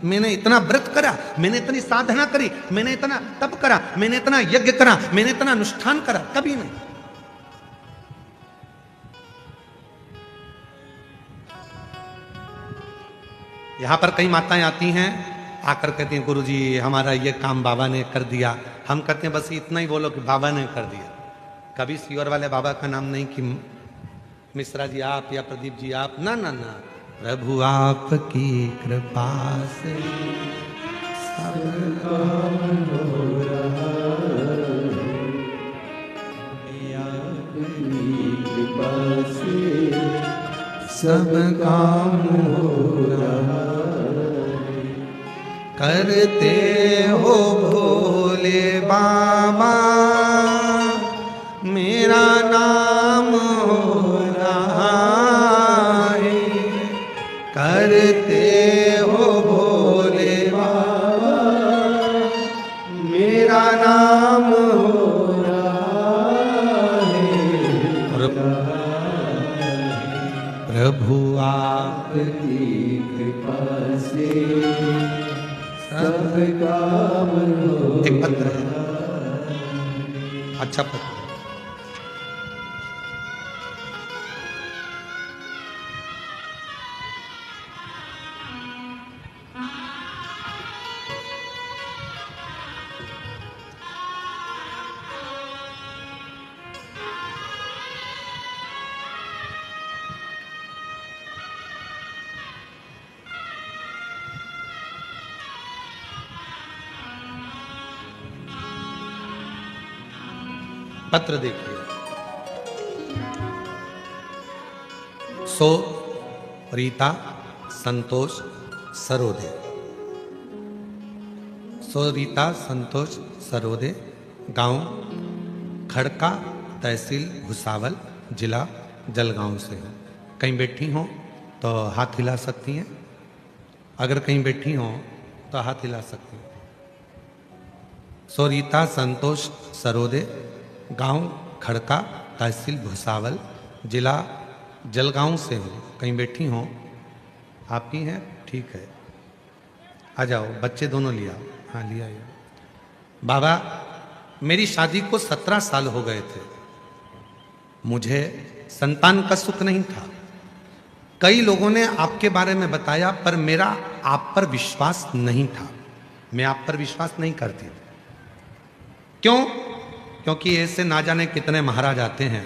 मैंने इतना व्रत करा, मैंने इतनी साधना करी, मैंने इतना तप करा, मैंने इतना यज्ञ करा, मैंने इतना अनुष्ठान करा, कभी नहीं। यहां पर कई माताएं आती हैं, आकर कहती हैं गुरुजी हमारा ये काम बाबा ने कर दिया। हम कहते हैं बस इतना ही बोलो कि बाबा ने कर दिया। कभी सीवर वाले बाबा का नाम नहीं कि मिश्रा जी आप या प्रदीप जी आप, ना ना ना, प्रभु आपकी कृपा से सब काम हो रहा है, आपकी कृपा से सब काम हो रहा है। करते हो भोले बाबा मेरा नाम हो रहा है, करते हो भोले बाबा मेरा नाम हो रहा है। और प्रभु आपकी कृपा से सब काम हो। एक पत्र है, अच्छा पत्र। पत्र देखिए। सो रीता संतोष सरोदे, सो रीता संतोष सरोदे, गांव खड़का, तहसील भुसावल, जिला जलगांव से हो। कहीं बैठी हो तो हाथ हिला सकती हैं, अगर कहीं बैठी हो तो हाथ हिला सकती हैं। सो रीता संतोष सरोदे, गांव खड़का, तहसील भुसावल, जिला जलगांव से हो। कहीं बैठी हो, आप ही हैं, ठीक है, आ जाओ। बच्चे दोनों लिया, हाँ लिया। बाबा मेरी शादी को 17 साल हो गए थे, मुझे संतान का सुख नहीं था। कई लोगों ने आपके बारे में बताया पर मेरा आप पर विश्वास नहीं था, मैं आप पर विश्वास नहीं करती। क्यों? क्योंकि ऐसे ना जाने कितने महाराज आते हैं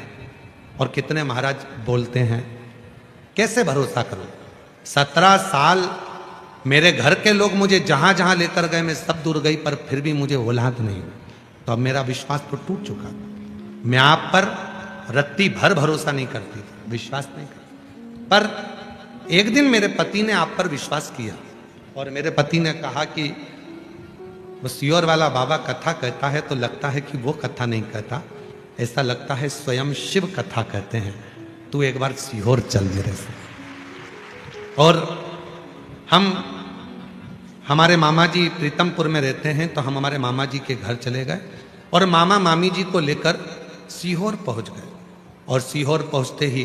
और कितने महाराज बोलते हैं, कैसे भरोसा करूं? 17 साल मेरे घर के लोग मुझे जहां जहां लेकर गए मैं सब दूर गई, पर फिर भी मुझे औलाद नहीं हुई, तो अब मेरा विश्वास तो टूट चुका। मैं आप पर रत्ती भर भरोसा नहीं करती थी, विश्वास नहीं करती। पर एक दिन मेरे पति ने आप पर विश्वास किया और मेरे पति ने कहा कि वो सीहोर वाला बाबा कथा कहता है तो लगता है कि वो कथा नहीं कहता, ऐसा लगता है स्वयं शिव कथा कहते हैं, तू एक बार सीहोर चल जरा से। और हम हमारे मामा जी प्रीतमपुर में रहते हैं, तो हम हमारे मामा जी के घर चले गए और मामा मामी जी को लेकर सीहोर पहुंच गए। और सीहोर पहुंचते ही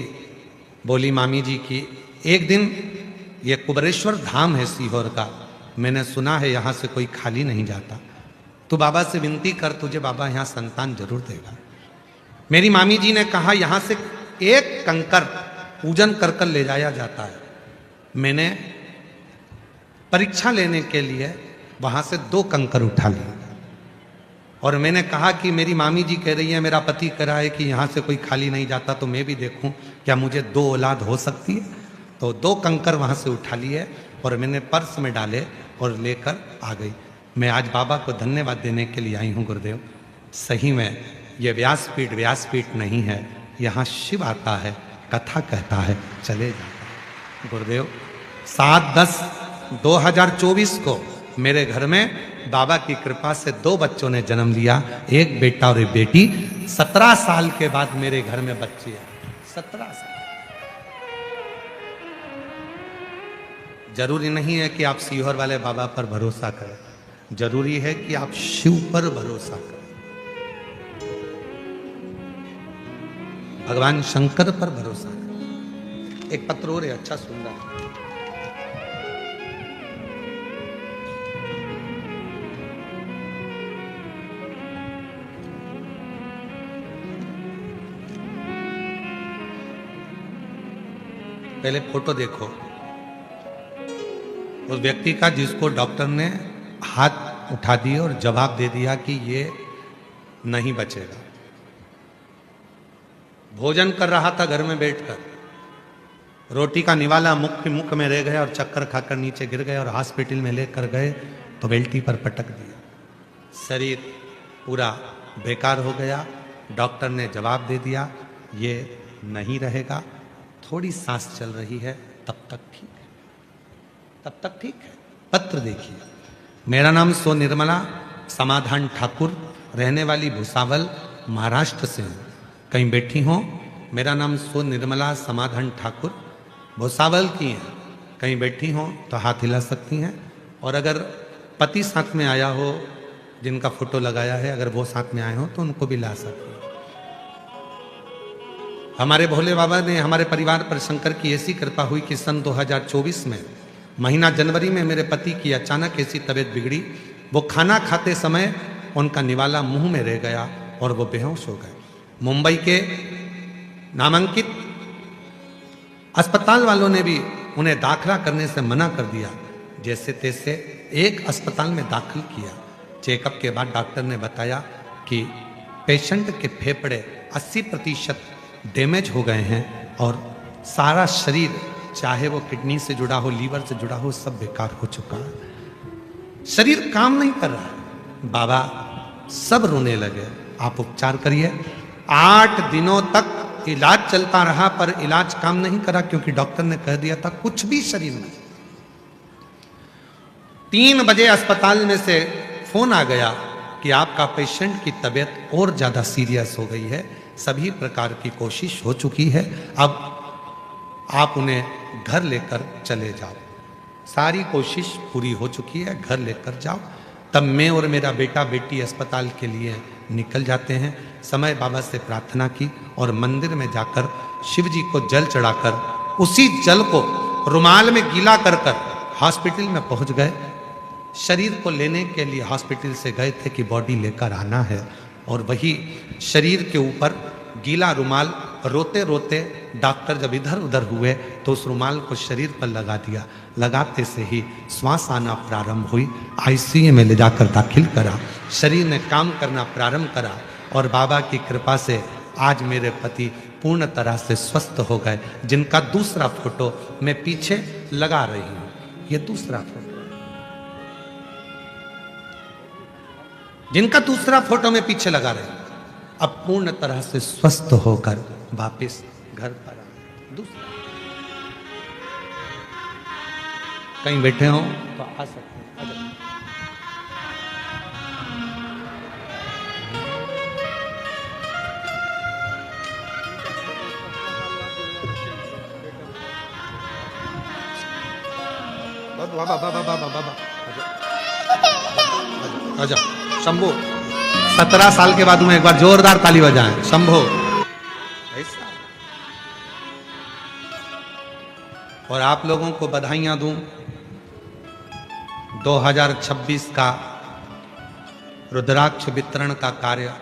बोली मामी जी की, एक दिन ये कुबरेश्वर धाम है सीहोर का, मैंने सुना है यहाँ से कोई खाली नहीं जाता, तू बाबा से विनती कर, तुझे बाबा यहां संतान जरूर देगा। मेरी मामी जी ने कहा यहां से एक कंकर पूजन कर कर ले जाया जाता है। मैंने परीक्षा लेने के लिए वहां से 2 कंकर उठा लिए और मैंने कहा कि मेरी मामी जी कह रही है, मेरा पति कह रहा है कि यहां से कोई खाली नहीं जाता, तो मैं भी देखूं क्या मुझे 2 औलाद हो सकती है। तो 2 कंकर वहां से उठा लिए और मैंने पर्स में डाले और लेकर आ गई। मैं आज बाबा को धन्यवाद देने के लिए आई हूं गुरुदेव। सही में ये व्यासपीठ नहीं है, यहाँ शिव आता है, कथा कहता है, चले जाता है। गुरुदेव 7/10/2024 को मेरे घर में बाबा की कृपा से 2 बच्चों ने जन्म लिया, एक बेटा और एक बेटी। 17 साल के बाद मेरे घर में बच्चे आए। 17 साल। जरूरी नहीं है कि आप सीहोर वाले बाबा पर भरोसा करें, जरूरी है कि आप शिव पर भरोसा करें, भगवान शंकर पर भरोसा करें। एक पत्र और है, अच्छा सुंदर। पहले फोटो देखो उस व्यक्ति का जिसको डॉक्टर ने हाथ उठा दिए और जवाब दे दिया कि ये नहीं बचेगा। भोजन कर रहा था घर में बैठकर, रोटी का निवाला मुख में रह गया और चक्कर खाकर नीचे गिर गए और हॉस्पिटल में लेकर गए तो बेल्टी पर पटक दिया। शरीर पूरा बेकार हो गया। डॉक्टर ने जवाब दे दिया ये नहीं रहेगा, थोड़ी सांस चल रही है, तब तक ठीक है, तब तक ठीक है। पत्र देखिए। मेरा नाम सो निर्मला समाधान ठाकुर, रहने वाली भुसावल महाराष्ट्र से हूँ। कहीं बैठी हो? मेरा नाम सो निर्मला समाधान ठाकुर, भुसावल की हैं। कहीं बैठी हो तो हाथ हिला सकती हैं। और अगर पति साथ में आया हो, जिनका फोटो लगाया है, अगर वो साथ में आए हो तो उनको भी ला सकती हैं। हमारे भोले बाबा ने हमारे परिवार पर शंकर की ऐसी कृपा हुई कि सन 2024 में महीना जनवरी में मेरे पति की अचानक ऐसी तबीयत बिगड़ी, वो खाना खाते समय उनका निवाला मुंह में रह गया और वो बेहोश हो गए। मुंबई के नामांकित अस्पताल वालों ने भी उन्हें दाखिला करने से मना कर दिया। जैसे तैसे एक अस्पताल में दाखिल किया। चेकअप के बाद डॉक्टर ने बताया कि पेशेंट के फेफड़े 80% डैमेज हो गए हैं और सारा शरीर, चाहे वो किडनी से जुड़ा हो, लीवर से जुड़ा हो, सब बेकार हो चुका है। शरीर काम नहीं कर रहा है। बाबा सब रोने लगे, आप उपचार करिए। 8 दिनों तक इलाज चलता रहा पर इलाज काम नहीं करा, क्योंकि डॉक्टर ने कह दिया था कुछ भी शरीर में। 3 बजे अस्पताल में से फोन आ गया कि आपका पेशेंट की तबीयत और ज्यादा सीरियस हो गई है, सभी प्रकार की कोशिश हो चुकी है, अब आप उन्हें घर लेकर चले जाओ। सारी कोशिश पूरी हो चुकी है, घर लेकर जाओ। तब मैं और मेरा बेटा बेटी अस्पताल के लिए निकल जाते हैं। समय बाबा से प्रार्थना की और मंदिर में जाकर शिव जी को जल चढ़ाकर उसी जल को रुमाल में गीला कर कर हॉस्पिटल में पहुंच गए। शरीर को लेने के लिए हॉस्पिटल से गए थे कि बॉडी लेकर आना है, और वही शरीर के ऊपर गीला रुमाल रोते रोते डॉक्टर जब इधर उधर हुए तो उस रुमाल को शरीर पर लगा दिया। लगाते से ही श्वास आना प्रारंभ हुई। आईसीयू में ले जाकर दाखिल करा। शरीर ने काम करना प्रारंभ करा और बाबा की कृपा से आज मेरे पति पूर्ण तरह से स्वस्थ हो गए, जिनका दूसरा फोटो मैं पीछे लगा रही हूँ। ये दूसरा फोटो, जिनका दूसरा फोटो मैं पीछे लगा रही हूँ, अब पूर्ण तरह से स्वस्थ होकर वापस घर पर आ। दूसरा कहीं बैठे हो तो आ सकते हैं। बाबा बाबा बाबा बाबा आजा शंभो। 17 साल के बाद में एक बार जोरदार ताली बजाएं। शंभो। ऐसा। और आप लोगों को बधाइयां दूं। 2026 का रुद्राक्ष वितरण का कार्य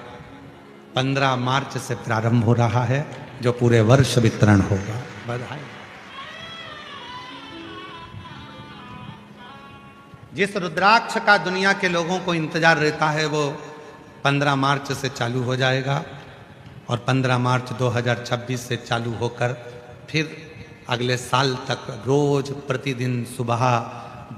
15 मार्च से प्रारंभ हो रहा है, जो पूरे वर्ष वितरण होगा। बधाई। जिस रुद्राक्ष का दुनिया के लोगों को इंतजार रहता है वो 15 मार्च से चालू हो जाएगा और 15 मार्च 2026 से चालू होकर फिर अगले साल तक रोज प्रतिदिन सुबह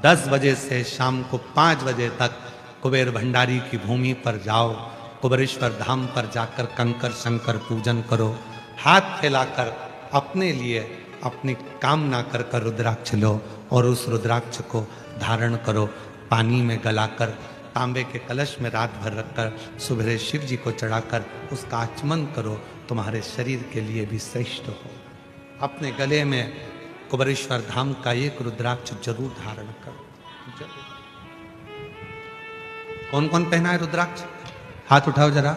10 बजे से शाम को 5 बजे तक कुबेर भंडारी की भूमि पर जाओ, कुबेरेश्वर धाम पर जाकर कंकर शंकर पूजन करो, हाथ फैलाकर अपने लिए अपनी कामना कर कर रुद्राक्ष लो और उस रुद्राक्ष को धारण करो, पानी में गलाकर तांबे के कलश में रात भर रखकर सुबह शिव जी को चढ़ाकर उसका आचमन करो, तुम्हारे शरीर के लिए भी श्रेष्ठ हो। अपने गले में कुबेरेश्वर धाम का एक रुद्राक्ष जरूर धारण करो। कौन कौन पहना है रुद्राक्ष? हाथ उठाओ जरा।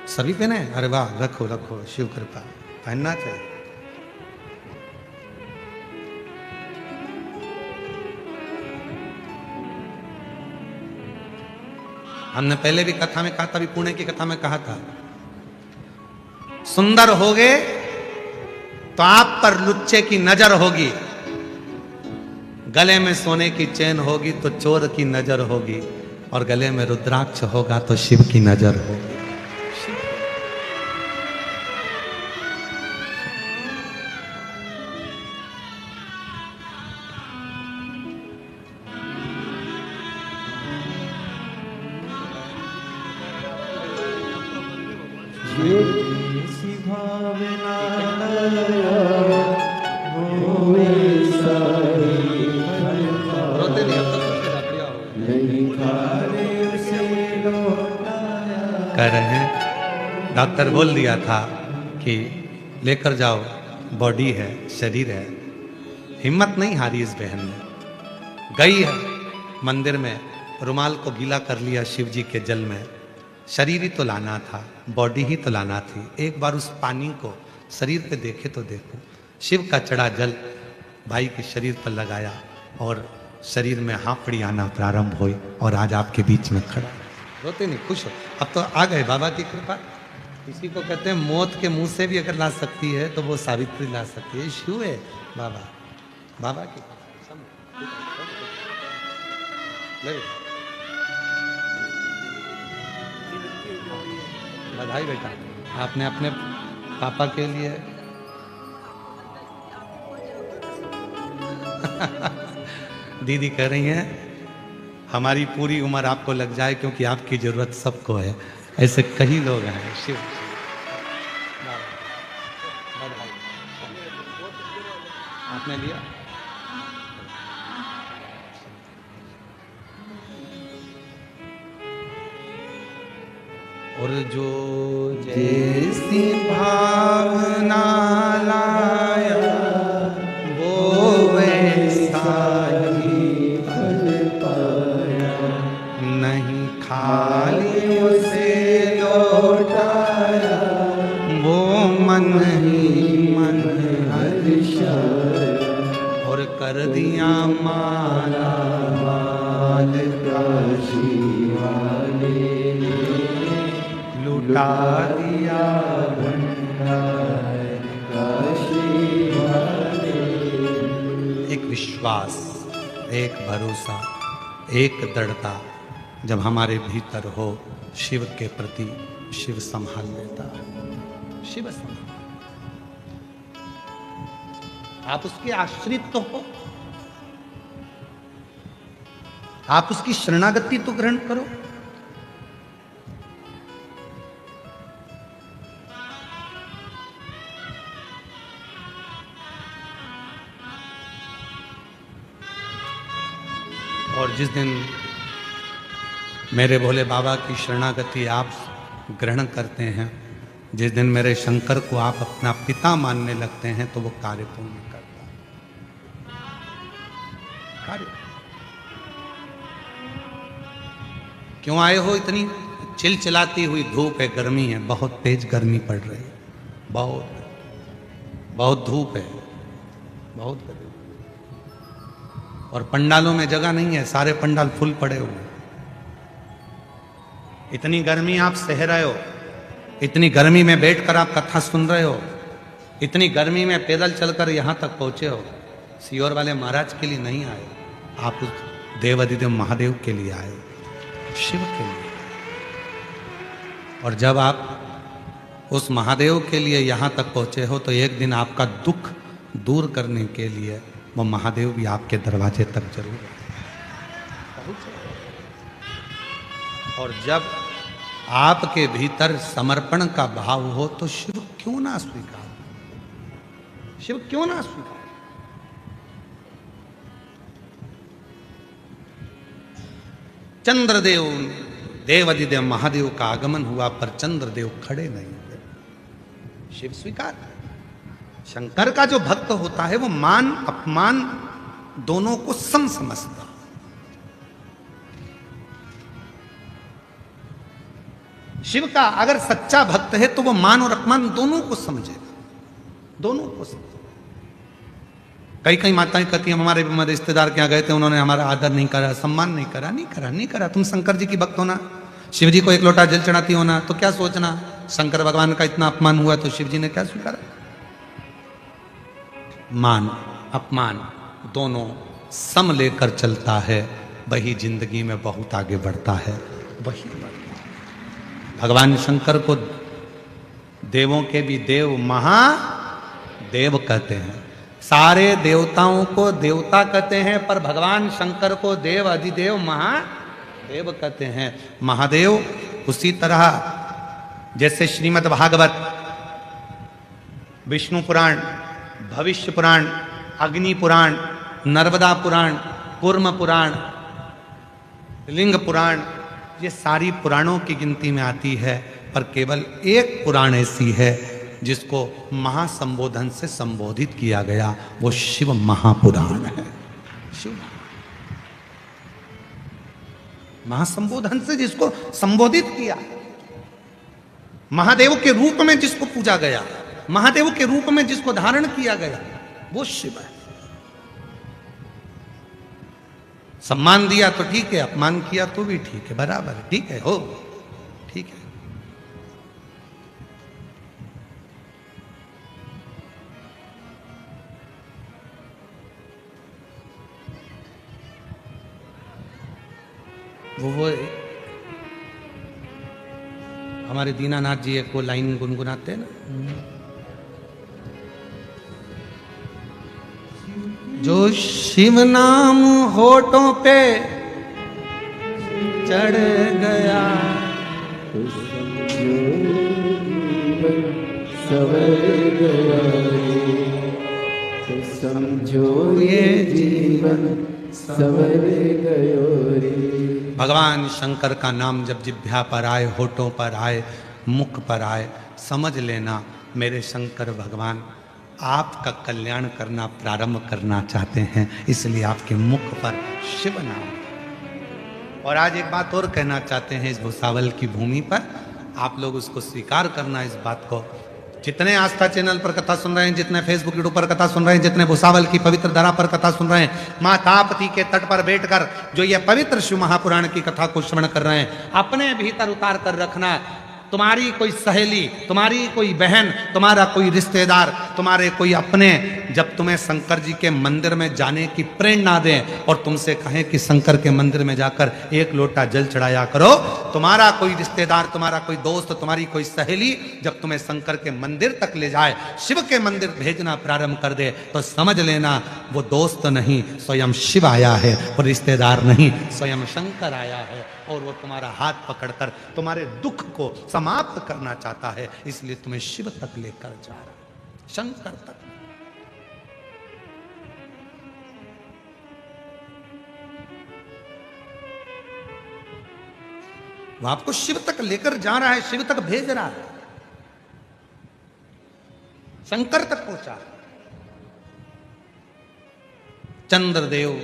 सभी पहने? अरे वाह, रखो रखो, शिव कृपा। पहनना चाहिए। हमने पहले भी कथा में कहा था, अभी पुणे की कथा में कहा था, सुंदर होगे तो आप पर लुच्चे की नजर होगी, गले में सोने की चेन होगी तो चोर की नजर होगी, और गले में रुद्राक्ष होगा तो शिव की नजर होगी। कह रहे हैं डॉक्टर बोल दिया था कि लेकर जाओ, बॉडी है, शरीर है। हिम्मत नहीं हारी इस बहन ने, गई है मंदिर में, रुमाल को गीला कर लिया शिव जी के जल में। शरीर ही तो लाना था, बॉडी ही तो लाना थी। एक बार उस पानी को शरीर पे देखे तो देखो। शिव का चढ़ा जल भाई के शरीर पर लगाया और शरीर में हाफड़ी आना प्रारंभ हुई और आज आपके बीच में खड़ा। रोते नहीं, खुश हो। अब तो आ गए बाबा की कृपा। इसी को कहते हैं मौत के मुंह से भी अगर ला सकती है तो वो सावित्री ला सकती है। शिव है बाबा, बाबा की बधाई बेटा, आपने अपने पापा के लिए दीदी कह रही हैं हमारी पूरी उम्र आपको लग जाए क्योंकि आपकी जरूरत सबको है। ऐसे कई लोग हैं। शिव आपने लिया। और जो जैसी भावना लाया वो वैसा ही फल पाया, नहीं खाली उसे लौटाया वो मन ही मन हर्षाया, और कर दिया माला माल काशी वाले, लुटा दिया भंडार काशी वाले। एक विश्वास, एक भरोसा, एक दृढ़ता जब हमारे भीतर हो शिव के प्रति, शिव संभाल लेता है। शिव संभाल, आप उसके आश्रित तो हो, आप उसकी शरणागति तो ग्रहण करो। और जिस दिन मेरे भोले बाबा की शरणागति आप ग्रहण करते हैं, जिस दिन मेरे शंकर को आप अपना पिता मानने लगते हैं, तो वो कार्य पूर्ण करता है। कार्य क्यों आए हो? इतनी चिलचिलाती हुई धूप है, गर्मी है, बहुत तेज गर्मी पड़ रही है, बहुत धूप है, बहुत गर्मी, और पंडालों में जगह नहीं है, सारे पंडाल फुल पड़े हुए। इतनी गर्मी आप सह रहे हो, इतनी गर्मी में बैठकर आप कथा सुन रहे हो, इतनी गर्मी में पैदल चलकर यहां तक पहुंचे हो, सीहोर वाले महाराज के लिए नहीं आए, आप उस देवाधिदेव महादेव के लिए आए हो, शिव के लिए। और जब आप उस महादेव के लिए यहां तक पहुंचे हो तो एक दिन आपका दुख दूर करने के लिए वो महादेव भी आपके दरवाजे तक जरूर पहुंचे। और जब आपके भीतर समर्पण का भाव हो तो शिव क्यों ना स्वीकार, शिव क्यों ना स्वीकार। चंद्रदेव, देवाधिदेव महादेव का आगमन हुआ पर चंद्रदेव खड़े नहीं हुए, शिव स्वीकार। शंकर का जो भक्त होता है वो मान अपमान दोनों को सम समझता। शिव का अगर सच्चा भक्त है तो वो मान और अपमान दोनों को समझेगा, दोनों को समझेगा। कई कई माताएं कहती हैं हमारे रिश्तेदार के यहाँ गए थे, उन्होंने हमारा आदर नहीं करा, सम्मान नहीं करा, नहीं करा। तुम शंकर जी की भक्त होना, शिव जी को एक लोटा जल चढ़ाती होना, तो क्या सोचना शंकर भगवान का इतना अपमान हुआ तो शिव जी ने क्या स्वीकारा। मान अपमान दोनों सम लेकर चलता है, वही जिंदगी में बहुत आगे बढ़ता है, वही भगवान शंकर को देवों के भी देव महादेव कहते हैं, सारे देवताओं को देवता कहते हैं, पर भगवान शंकर को देव अधिदेव महादेव कहते हैं। महादेव उसी तरह जैसे श्रीमद् भागवत, विष्णु पुराण, भविष्य पुराण, अग्नि पुराण, नर्मदा पुराण, कूर्म पुराण, लिंग पुराण, ये सारी पुराणों की गिनती में आती है, पर केवल एक पुराण ऐसी है जिसको महासंबोधन से संबोधित किया गया, वो शिव महापुराण है। शिव महासंबोधन से जिसको संबोधित किया, महादेव के रूप में जिसको पूजा गया, महादेव के रूप में जिसको धारण किया गया, वो शिव है। सम्मान दिया तो ठीक है, अपमान किया तो भी ठीक है, बराबर ठीक है, हो ठीक है। वो हमारे दीनानाथ जी एक वो लाइन गुनगुनाते हैं ना, जो शिव नाम होठों पे चढ़ गया, सवर गया, तो समझो ये जीवन सवर गयो रे। भगवान शंकर का नाम जब जिह्वा पर आए, होठों पर आए, मुख पर आए, समझ लेना मेरे शंकर भगवान आपका कल्याण करना प्रारंभ करना चाहते हैं, इसलिए आपके मुख पर शिव नाम। और आज एक बात और कहना चाहते हैं, इस भुसावल की भूमि पर आप लोग उसको स्वीकार करना, इस बात को। जितने आस्था चैनल पर कथा सुन रहे हैं, जितने फेसबुक यूट्यूब पर कथा सुन रहे हैं, जितने भुसावल की पवित्र धरा पर कथा सुन रहे हैं, माँ ताप्ती के तट पर बैठकर जो ये पवित्र शिव महापुराण की कथा को श्रवण कर रहे हैं, अपने भीतर उतार कर रखना, तुम्हारी कोई सहेली, तुम्हारी कोई बहन, तुम्हारा कोई रिश्तेदार, तुम्हारे कोई अपने जब तुम्हें शंकर जी के मंदिर में जाने की प्रेरणा दें और तुमसे कहें कि शंकर के मंदिर में जाकर एक लोटा जल चढ़ाया करो, तुम्हारा कोई रिश्तेदार, तुम्हारा कोई दोस्त, तुम्हारी कोई सहेली जब तुम्हें शंकर के मंदिर तक ले जाए, शिव के मंदिर भेजना प्रारंभ कर दे, तो समझ लेना वो दोस्त नहीं स्वयं शिव आया है, और रिश्तेदार नहीं स्वयं शंकर आया है, और वो तुम्हारा हाथ पकड़कर तुम्हारे दुख को समाप्त करना चाहता है, इसलिए तुम्हें शिव तक लेकर जा रहा है, शंकर तक। वो आपको शिव तक लेकर जा रहा है, शिव तक भेज रहा है, शंकर तक पहुंचा। चंद्रदेव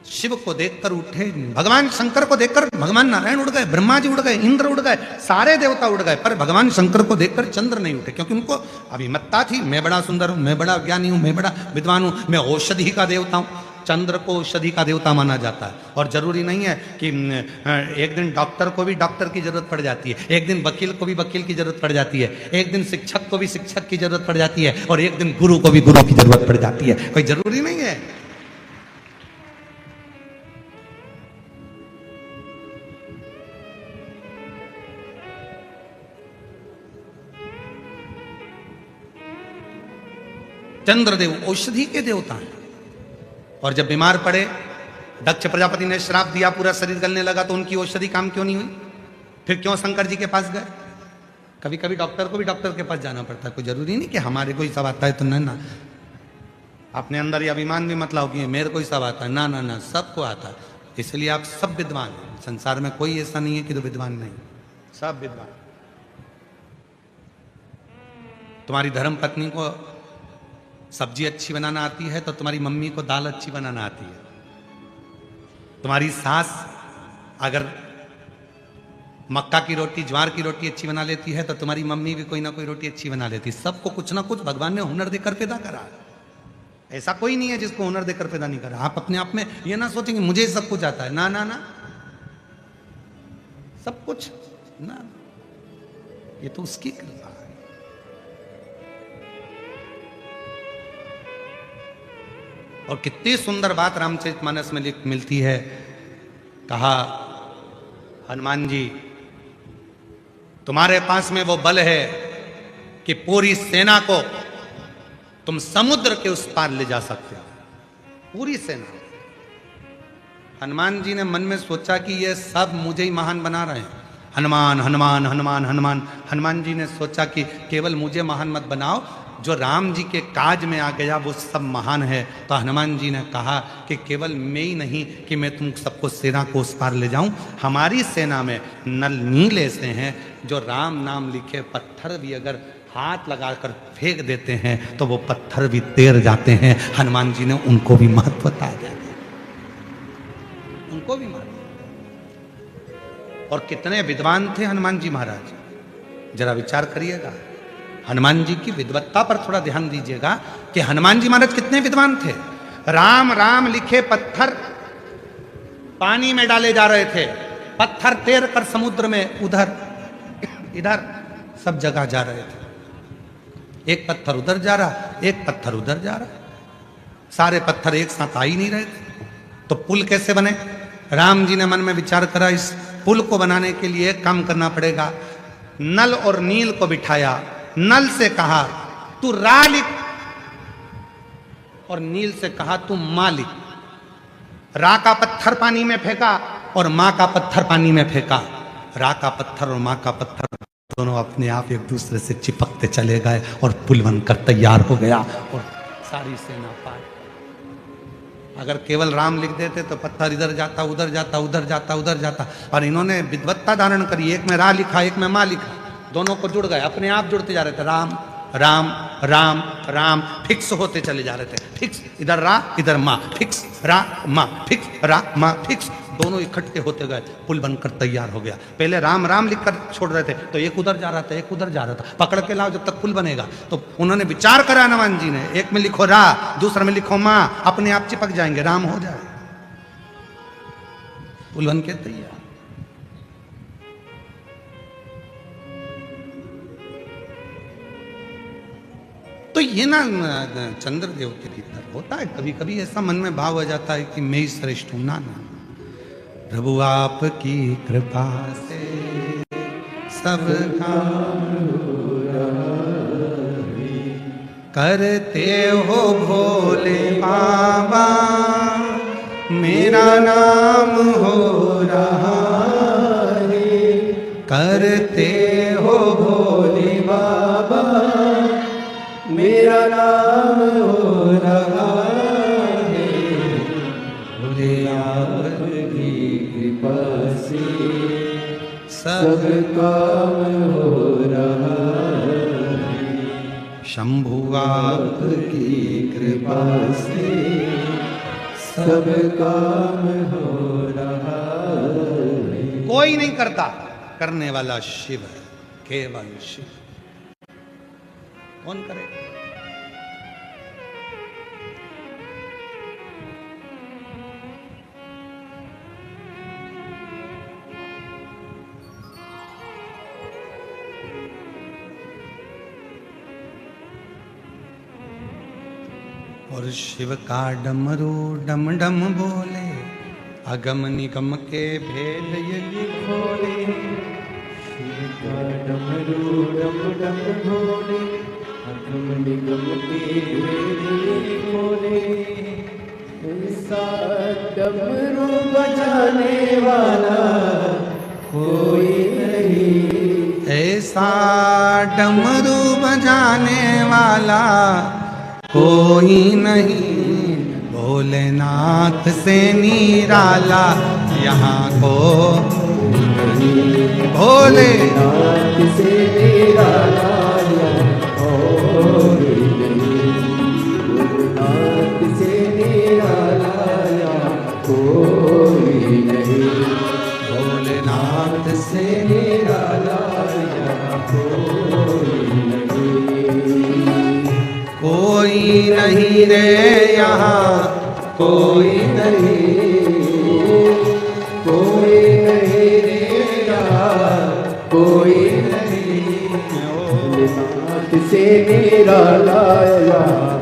शिव को देखकर उठे, भगवान शंकर को देखकर भगवान नारायण उड़ गए, ब्रह्मा जी उड़ गए, इंद्र उड़ गए, सारे देवता उड़ गए, पर भगवान शंकर को देखकर चंद्र नहीं उठे, क्योंकि उनको अभिमत्ता थी, मैं बड़ा सुंदर हूं, मैं बड़ा ज्ञानी हूं, मैं बड़ा विद्वान हूं, मैं औषधि का देवता हूं। चंद्र को औषधि का देवता माना जाता है। और जरूरी नहीं है कि एक दिन डॉक्टर को भी डॉक्टर की जरूरत पड़ जाती है, एक दिन वकील को भी वकील की जरूरत पड़ जाती है, एक दिन शिक्षक को भी शिक्षक की जरूरत पड़ जाती है, और एक दिन गुरु को भी गुरु की जरूरत पड़ जाती है। कोई जरूरी नहीं है। चंद्रदेव औषधि के देवता हैं। और जब बीमार पड़े, दक्ष प्रजापति ने श्राप दिया, पूरा शरीर गलने लगा, तो उनकी औषधि काम क्यों नहीं हुई? फिर क्यों शंकर जी के पास गए? कभी कभी डॉक्टर को भी डॉक्टर के पास जाना पड़ता है। कोई जरूरी नहीं कि हमारे को ही सब आता है तो ना। अपने अंदर ये अभिमान भी मत लाओ कि मेरे को ही सब आता है। ना ना ना, सबको आता है। इसलिए आप सब विद्वान हैं। संसार में कोई ऐसा नहीं है कि जो विद्वान नहीं, सब विद्वान। तुम्हारी धर्म पत्नी को सब्जी अच्छी बनाना आती है तो तुम्हारी मम्मी को दाल अच्छी बनाना आती है। तुम्हारी सास अगर मक्का की रोटी, ज्वार की रोटी अच्छी बना लेती है तो तुम्हारी मम्मी भी कोई ना कोई रोटी अच्छी बना लेती है। सबको कुछ ना कुछ भगवान ने हुनर देकर पैदा करा है। ऐसा कोई नहीं है जिसको हुनर देकर पैदा नहीं करा। आप अपने आप में ये ना सोचेंगे मुझे सब कुछ आता है। ना ना ना, सब कुछ ना, ये तो उसकी कृपा है। और कितनी सुंदर बात रामचरितमानस में मिलती है। कहा, हनुमान जी तुम्हारे पास में वो बल है कि पूरी सेना को तुम समुद्र के उस पार ले जा सकते हो। पूरी सेना। हनुमान जी ने मन में सोचा कि ये सब मुझे ही महान बना रहे हैं। हनुमान हनुमान हनुमान हनुमान। हनुमान जी ने सोचा कि केवल मुझे महान मत बनाओ, जो राम जी के काज में आ गया वो सब महान है। तो हनुमान जी ने कहा कि केवल मैं ही नहीं कि मैं तुम सबको सेना को उस पार ले जाऊं। हमारी सेना में नल नील ऐसे हैं जो राम नाम लिखे पत्थर भी अगर हाथ लगाकर फेंक देते हैं तो वो पत्थर भी तैर जाते हैं। हनुमान जी ने उनको भी महत्व बता दिया, उनको भी महत्व। और कितने विद्वान थे हनुमान जी महाराज, जरा विचार करिएगा। हनुमान जी की विद्वत्ता पर थोड़ा ध्यान दीजिएगा कि हनुमान जी महाराज कितने विद्वान थे। राम राम लिखे पत्थर पानी में डाले जा रहे थे, पत्थर तैर कर समुद्र में उधर इधर सब जगह जा रहे थे। एक पत्थर उधर जा रहा, एक पत्थर उधर जा रहा, सारे पत्थर एक साथ आ ही नहीं रहे थे। तो पुल कैसे बने? राम जी ने मन में विचार करा, इस पुल को बनाने के लिए एक काम करना पड़ेगा। नल और नील को बिठाया, नल से कहा तू रा लिख, और नील से कहा तू मां लिख। रा का पत्थर पानी में फेंका और मां का पत्थर पानी में फेंका। रा का पत्थर और मां का पत्थर दोनों अपने आप एक दूसरे से चिपकते चले गए और पुल बनकर तैयार हो गया और सारी सेना पार। अगर केवल राम लिख देते तो पत्थर इधर जाता उधर जाता उधर जाता उधर जाता। और इन्होंने विद्वत्ता धारण करी, एक में रा लिखा एक में मां लिखा, दोनों को जुड़ गए, अपने आप जुड़ते जा रहे थे। राम राम राम राम फिक्स होते चले जा रहे थे। फिक्स, इधर रा इधर मां, फिक्स रा मां, फिक्स रा मां, फिक्स, दोनों इकट्ठे होते गए, पुल बनकर तैयार हो गया। पहले राम राम लिखकर छोड़ रहे थे तो एक उधर जा रहा था एक उधर जा रहा था, पकड़ के लाओ जब तक पुल बनेगा। तो उन्होंने विचार करा हनुमान जी ने, एक में लिखो रा, दूसरे में लिखो मां, अपने आप चिपक जाएंगे, राम हो जाए, पुल बन के तैयार। तो ये ना चंद्रदेव के भीतर होता है। कभी कभी ऐसा मन में भाव आ जाता है कि मैं ही श्रेष्ठ हूं। ना ना, प्रभु आपकी कृपा से सब काम करते हो भोले बाबा, मेरा नाम हो रहा है। करते हो भोले बाबा, मेरा नाम हो रहा है। भोले आपकी कृपा से सब काम हो रहा है। शंभु आपकी कृपा से सब काम हो रहा है। कोई नहीं करता, करने वाला शिव है, केवल शिव। कौन करे? और शिव का डमरू डम डम बोले, अगम निगम के भेद ये खोले। शिव का डमरू डम डम बोले, अगम निगम के भेद ये खोले। ऐसा डमरू बजाने वाला कोई नहीं, ऐसा डमरू बजाने वाला कोई नहीं, भोलेनाथ से निराला यहाँ को भोलेनाथ से निराला कोई नहीं, भोलेनाथ से निराला कोई नहीं, भोलेनाथ से निराला कोई नहीं। कोई नहीं रे यहाँ, कोई नहीं, कोई नहीं रे यार, कोई नहीं, भोलेनाथ से निराला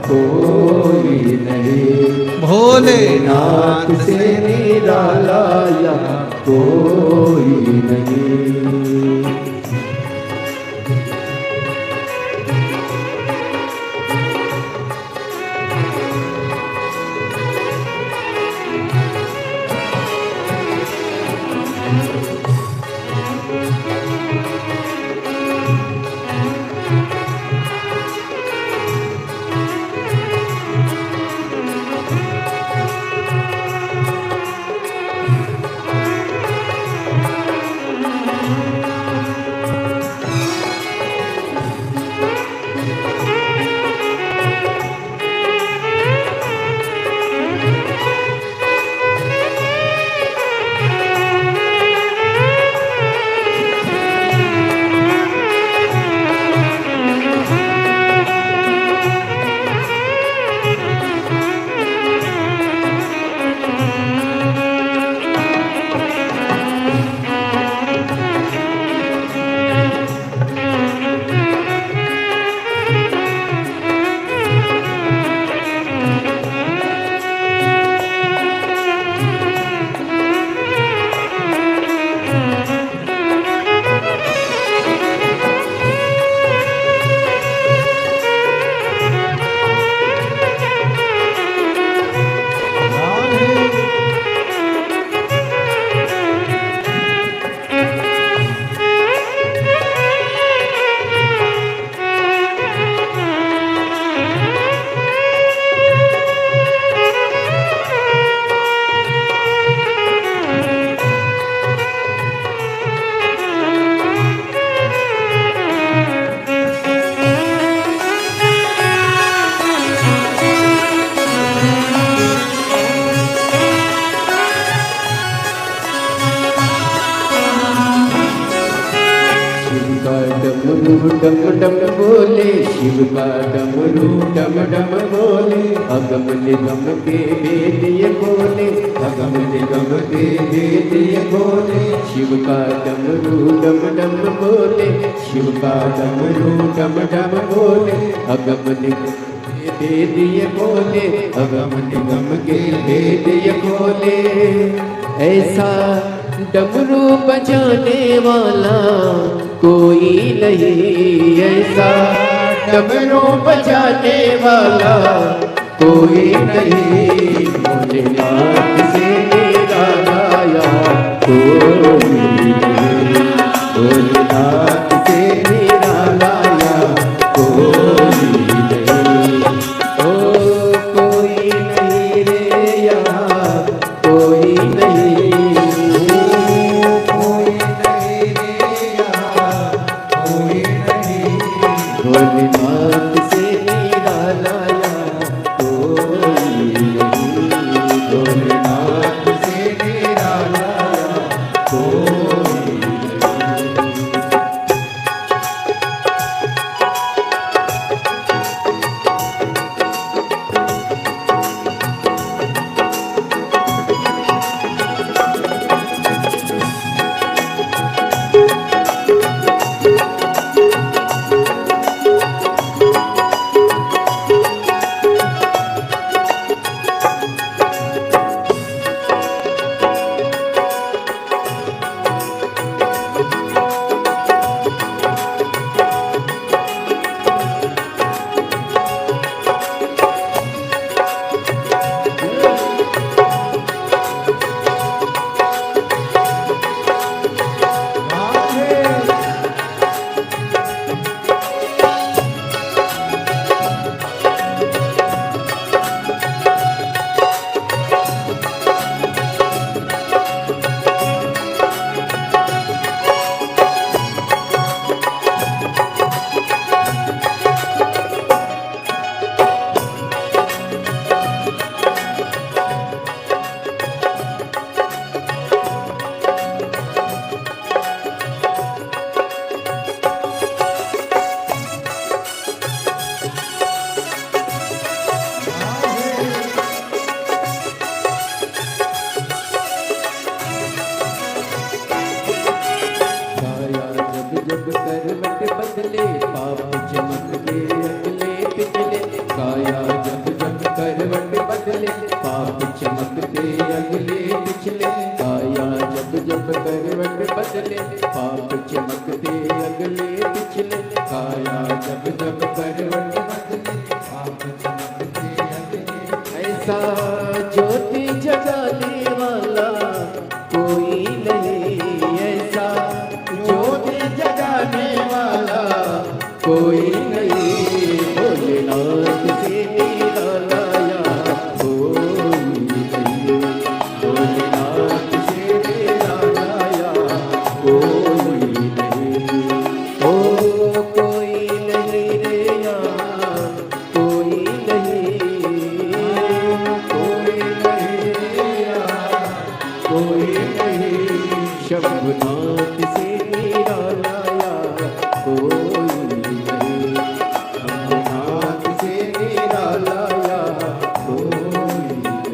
कोई नहीं, भोलेनाथ से निराला कोई नहीं। डम डम बोले, शिव का डमरू डम डम बोले, अगम निगम के भेद ये बोले, अगम निगम के भेद ये बोले। शिव का डमरू डम डम बोले, शिव का डमरू डम डम बोले, अगम निगम के भेद ये बोले, अगम निगम के भेद ये बोले। ऐसा डमरू बजाने वाला कोई नहीं, ऐसा डमरू बजाने वाला कोई नहीं, भोलेनाथ से निराला कोई नहीं, भोलेनाथ से निराला कोई नहीं। ओ कोई नहीं रे यहाँ, कोई नहीं, भोलेनाथ से निराला कोई नहीं, भोलेनाथ से निराला कोई नहीं। चमकते अगले पिछले, काया जब जब करवट बदले। पाप चमकते अगले पिछले, काया जब जब करवट बदले। पाप चमकते अगले, ऐसा ज्योति जगाने वाला कोई नहीं, ऐसा ज्योति जगाने वाला कोई नहीं। भोलेनाथ से निराला कोई नहीं, भोलेनाथ से निराला कोई नहीं। ओ कोई नहीं रे यार, कोई नहीं, कोई नहीं रे यार, कोई नहीं। शंभुनाथ से निराला कोई नहीं, शंभुनाथ से निराला कोई नहीं।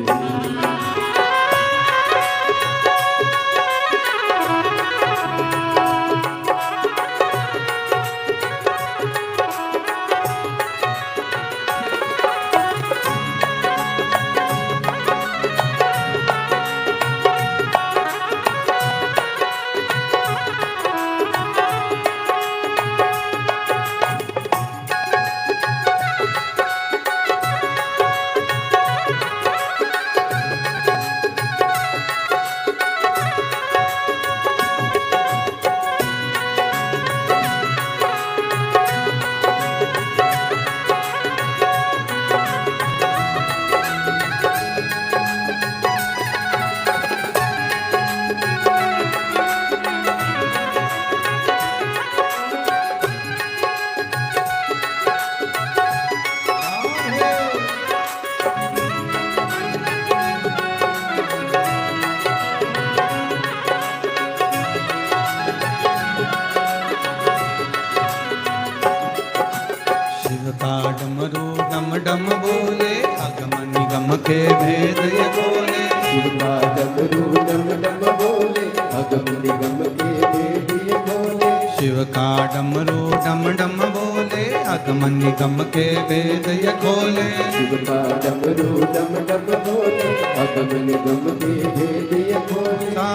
शिव का डमरू डम डम बोले, अगम निगम के भेद ये खोले। शिव का डमरू डम डम बोले, अगम निगम के भेद ये खोले। शिव का डमरू डम डम बोले, अगम निगम के भेद ये खोले। शिव का डमरू डम डम बोले, अगम निगम के भेद ये खोले। का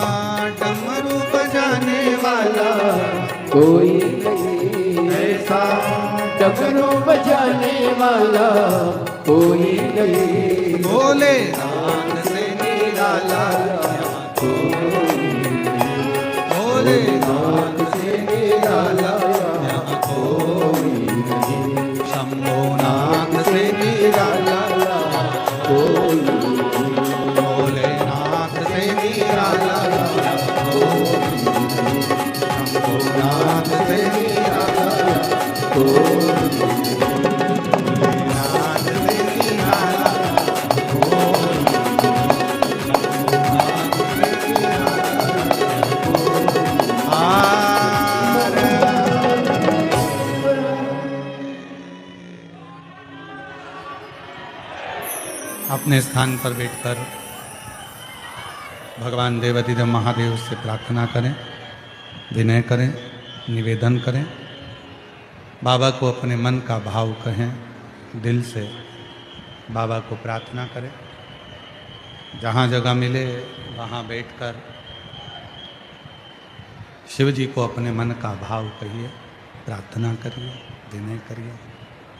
डमरू बजाने वाला कोई नहीं, ऐसा डमरू बजाने वाला कोई नहीं। बोले नाथ से निराला कोई नहीं, बोले नाथ से निराला कोई नहीं। शंभुनाथ से निराला कोई नहीं, भोलेनाथ से निराला शंभुनाथ से निराला कोई भोलेनाथ से निराला अपने स्थान पर बैठकर भगवान देवाधिदेव महादेव से प्रार्थना करें, विनय करें, निवेदन करें। बाबा को अपने मन का भाव कहें, दिल से बाबा को प्रार्थना करें। जहाँ जगह मिले वहाँ बैठकर शिव जी को अपने मन का भाव कहिए, प्रार्थना करिए, विनय करिए,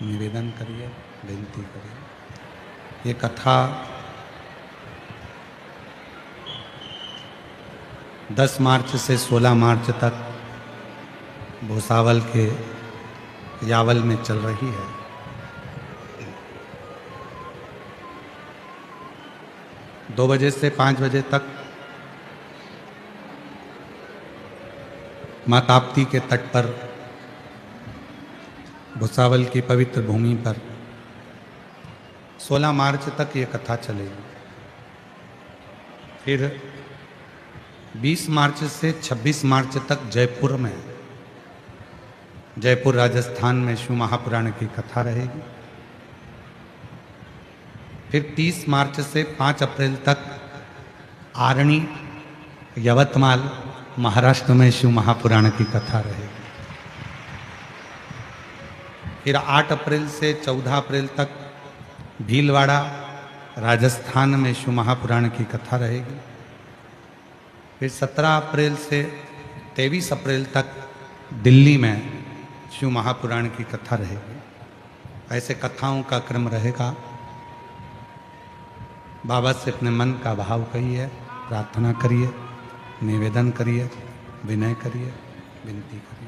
निवेदन करिए, विनती करिए। ये कथा 10 मार्च से 16 मार्च तक भूसावल के यावल में चल रही है। दो बजे से 5 बजे तक माँ ताप्ती के तट पर भूसावल की पवित्र भूमि पर 16 मार्च तक ये कथा चलेगी। फिर 20 मार्च से 26 मार्च तक जयपुर में, जयपुर राजस्थान में शिव महापुराण की कथा रहेगी। फिर 30 मार्च से 5 अप्रैल तक आरणी, यवतमाल, महाराष्ट्र में शिव महापुराण की कथा रहेगी। फिर 8 अप्रैल से 14 अप्रैल तक भीलवाड़ा, राजस्थान में शिव महापुराण की कथा रहेगी। फिर 17 अप्रैल से 23 अप्रैल तक दिल्ली में शिव महापुराण की कथा रहेगी। ऐसे कथाओं का क्रम रहेगा। बाबा से अपने मन का भाव कहिए, प्रार्थना करिए, निवेदन करिए, विनय करिए, विनती करिए।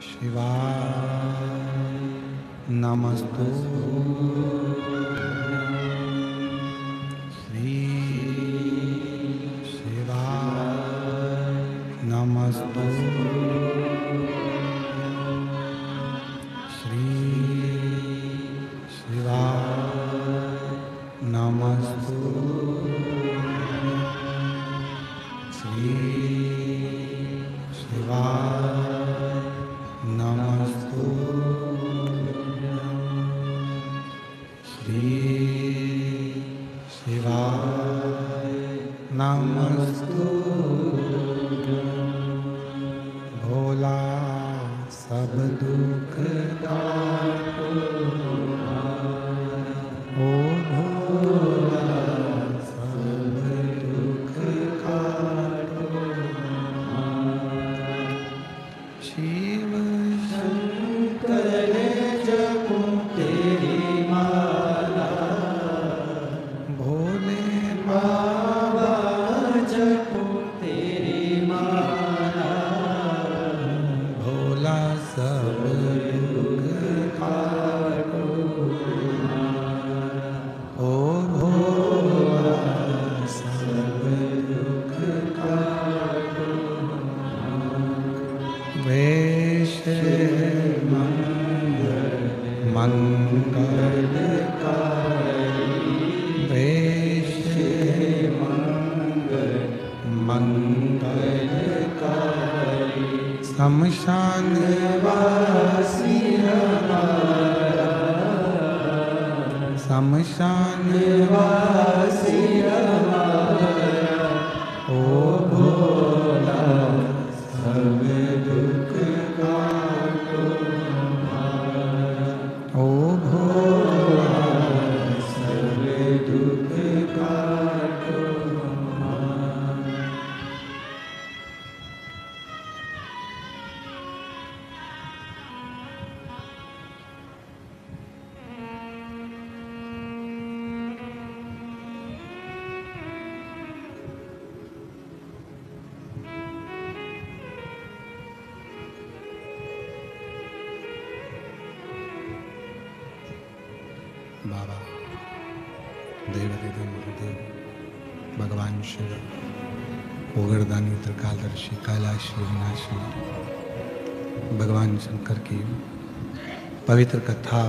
शिवाय नमस्तु श्री शिवाय नमस्तु श्री शिवाय नमस्तु श्री शिवाय नमस्तु श्री शिवाय नमस्तु। भोला सब दुख काटो, ओ भोला सब दुख काटो। शिव शंकर जपो तेरी माला, भोले बाबा जपो तेरी माला। भोला सब दुख काटो, ओ भोला सब दुख काटो। वेश मंगलकारी, वेश मंगलकारी। शमशान वासी हमारा, शमशान वासी हमारा। ओ भोला सब दुख काटो हमारा, ओ भोला सब दुख काटो हमारा। बाबा देवादिदेव महादेव भगवान शिव उग्रदानी त्रिकालदर्शी कैलाश विनाशी भगवान शंकर की पवित्र कथा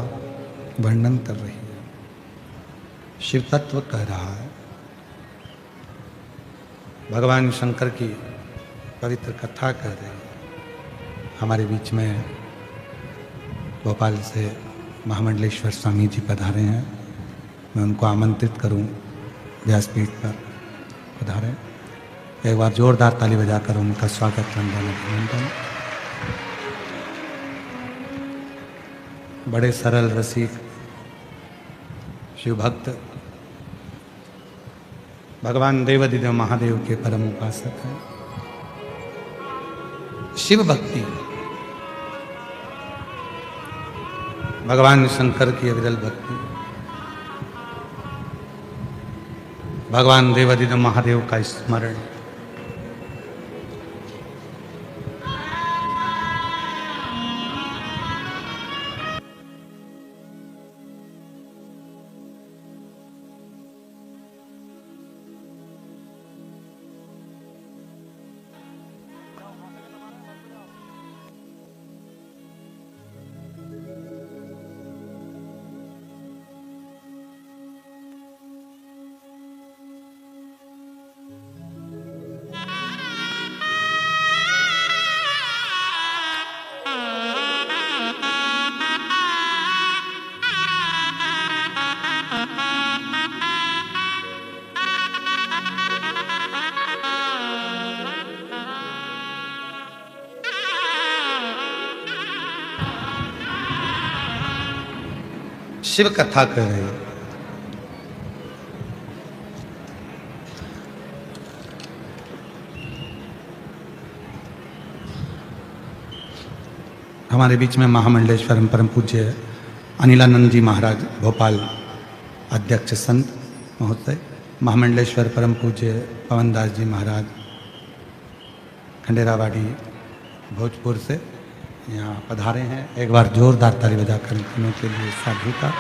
वर्णन कर रही है। शिव तत्व कह रहा है। भगवान शंकर की पवित्र कथा कह रही है। हमारे बीच में भोपाल से महामंडलेश्वर स्वामी जी पधारे हैं। मैं उनको आमंत्रित करूं व्यासपीठ पर पधारें। एक बार जोरदार ताली बजाकर उनका स्वागत वंदन अभिनंदन। बड़े सरल रसिक शिव भक्त भगवान देवादिदेव महादेव के परम उपासक हैं। शिव भक्ति भगवान शंकर की अविरल भक्ति भगवान देवादिदेव महादेव का स्मरण। शिव कथा कर रहे हैं। हमारे बीच में महामंडलेश्वर परम पूज्य अनिलानंद जी महाराज भोपाल अध्यक्ष संत महोदय, महामंडलेश्वर परम पूज्य पवनदास जी महाराज खंडेरावाड़ी भोजपुर से यहाँ पधारे हैं। एक बार जोरदार ताली बजाकर तीनों के लिए साधु का।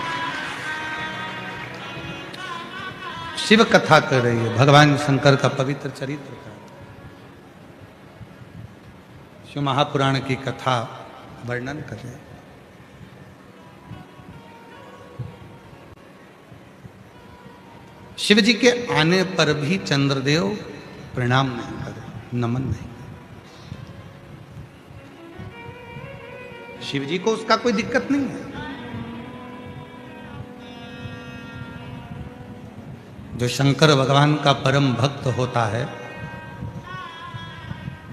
शिव कथा कर रही है, भगवान शंकर का पवित्र चरित्र का शिव महापुराण की कथा वर्णन कर रहे हैं। शिव जी के आने पर भी चंद्रदेव प्रणाम नहीं करे, नमन नहीं। शिव जी को उसका कोई दिक्कत नहीं है। जो शंकर भगवान का परम भक्त होता है,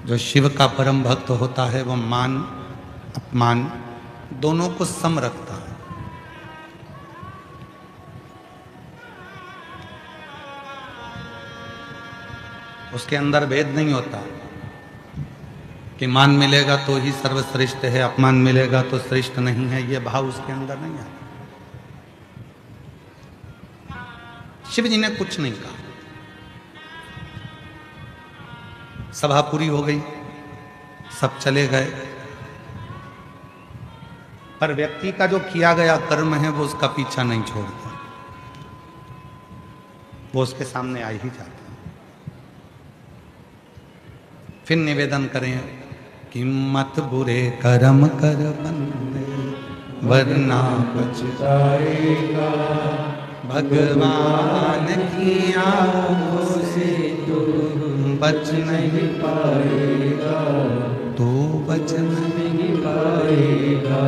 जो शिव का परम भक्त होता है, वो मान अपमान दोनों को सम रखता है। उसके अंदर भेद नहीं होता कि मान मिलेगा तो ही सर्वश्रेष्ठ है, अपमान मिलेगा तो श्रेष्ठ नहीं है, ये भाव उसके अंदर नहीं आता। शिव जी ने कुछ नहीं कहा। सभा पूरी हो गई, सब चले गए, पर व्यक्ति का जो किया गया कर्म है वो उसका पीछा नहीं छोड़ता, वो उसके सामने आ ही जाता। फिर निवेदन करें कि मत बुरे कर्म कर बंदे वरना पछताएगा, भगवान की आंखों से तू बच नहीं पाएगा, तो बच नहीं पाएगा।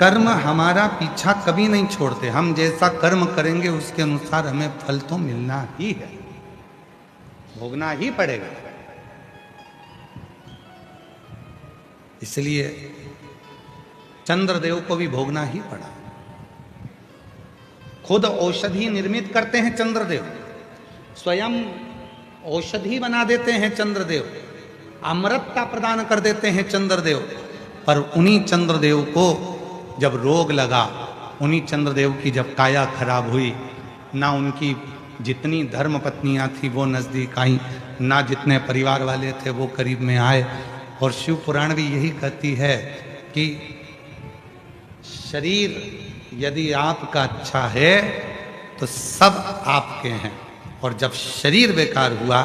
कर्म हमारा पीछा कभी नहीं छोड़ते। हम जैसा कर्म करेंगे उसके अनुसार हमें फल तो मिलना ही है, भोगना ही पड़ेगा। इसलिए चंद्रदेव को भी भोगना ही पड़ा। खुद औषधि निर्मित करते हैं चंद्रदेव, स्वयं औषधि बना देते हैं चंद्रदेव, अमृतता प्रदान कर देते हैं चंद्रदेव। पर उन्हीं चंद्रदेव को जब रोग लगा, उन्हीं चंद्रदेव की जब काया खराब हुई, ना उनकी जितनी धर्म पत्नियां थी वो नजदीक आई, ना जितने परिवार वाले थे वो करीब में आए। और शिव पुराण भी यही कहती है कि शरीर यदि आपका अच्छा है तो सब आपके हैं, और जब शरीर बेकार हुआ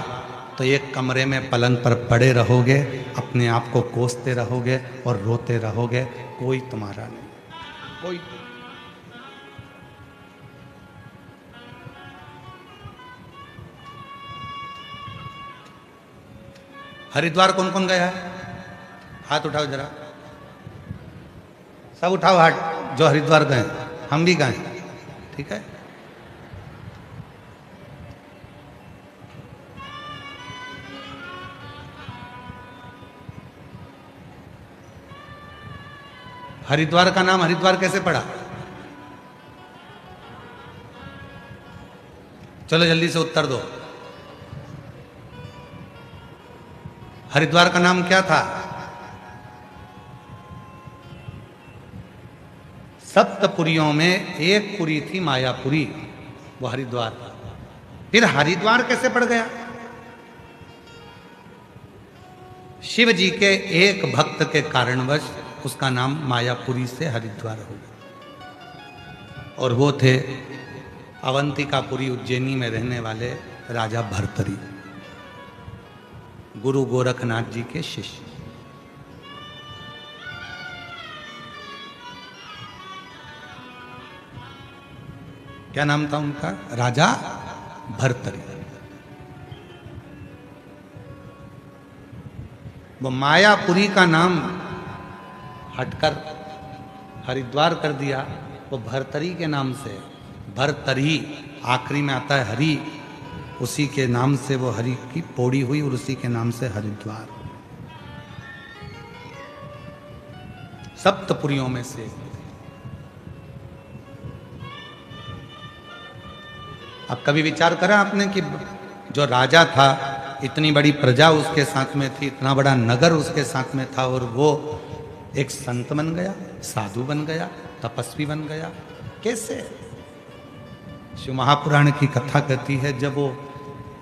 तो एक कमरे में पलंग पर पड़े रहोगे, अपने आप को कोसते रहोगे और रोते रहोगे, कोई तुम्हारा नहीं, कोई। हरिद्वार कौन कौन गया है? हाथ उठाओ जरा, सब उठाओ हाथ जो हरिद्वार गए। हम भी गए, ठीक है। हरिद्वार का नाम हरिद्वार कैसे पड़ा? चलो जल्दी से उत्तर दो। हरिद्वार का नाम क्या था? सप्तपुरियों में एक पुरी थी मायापुरी, वो हरिद्वार। फिर हरिद्वार कैसे पड़ गया? शिव जी के एक भक्त के कारणवश उसका नाम मायापुरी से हरिद्वार हो गया। और वो थे अवंतिकापुरी उज्जैनी में रहने वाले राजा भर्तरी, गुरु गोरखनाथ जी के शिष्य। क्या नाम था उनका? राजा भर्तरी। वो मायापुरी का नाम हटकर हरिद्वार कर दिया, वो भर्तरी के नाम से, भर्तरी आखिरी में आता है हरि, उसी के नाम से वो हरि की पौड़ी हुई और उसी के नाम से हरिद्वार। सप्तपुरियों में से अब कभी विचार करा आपने कि जो राजा था, इतनी बड़ी प्रजा उसके साथ में थी, इतना बड़ा नगर उसके साथ में था, और वो एक संत बन गया, साधु बन गया, तपस्वी बन गया? कैसे? शिव महापुराण की कथा कहती है, जब वो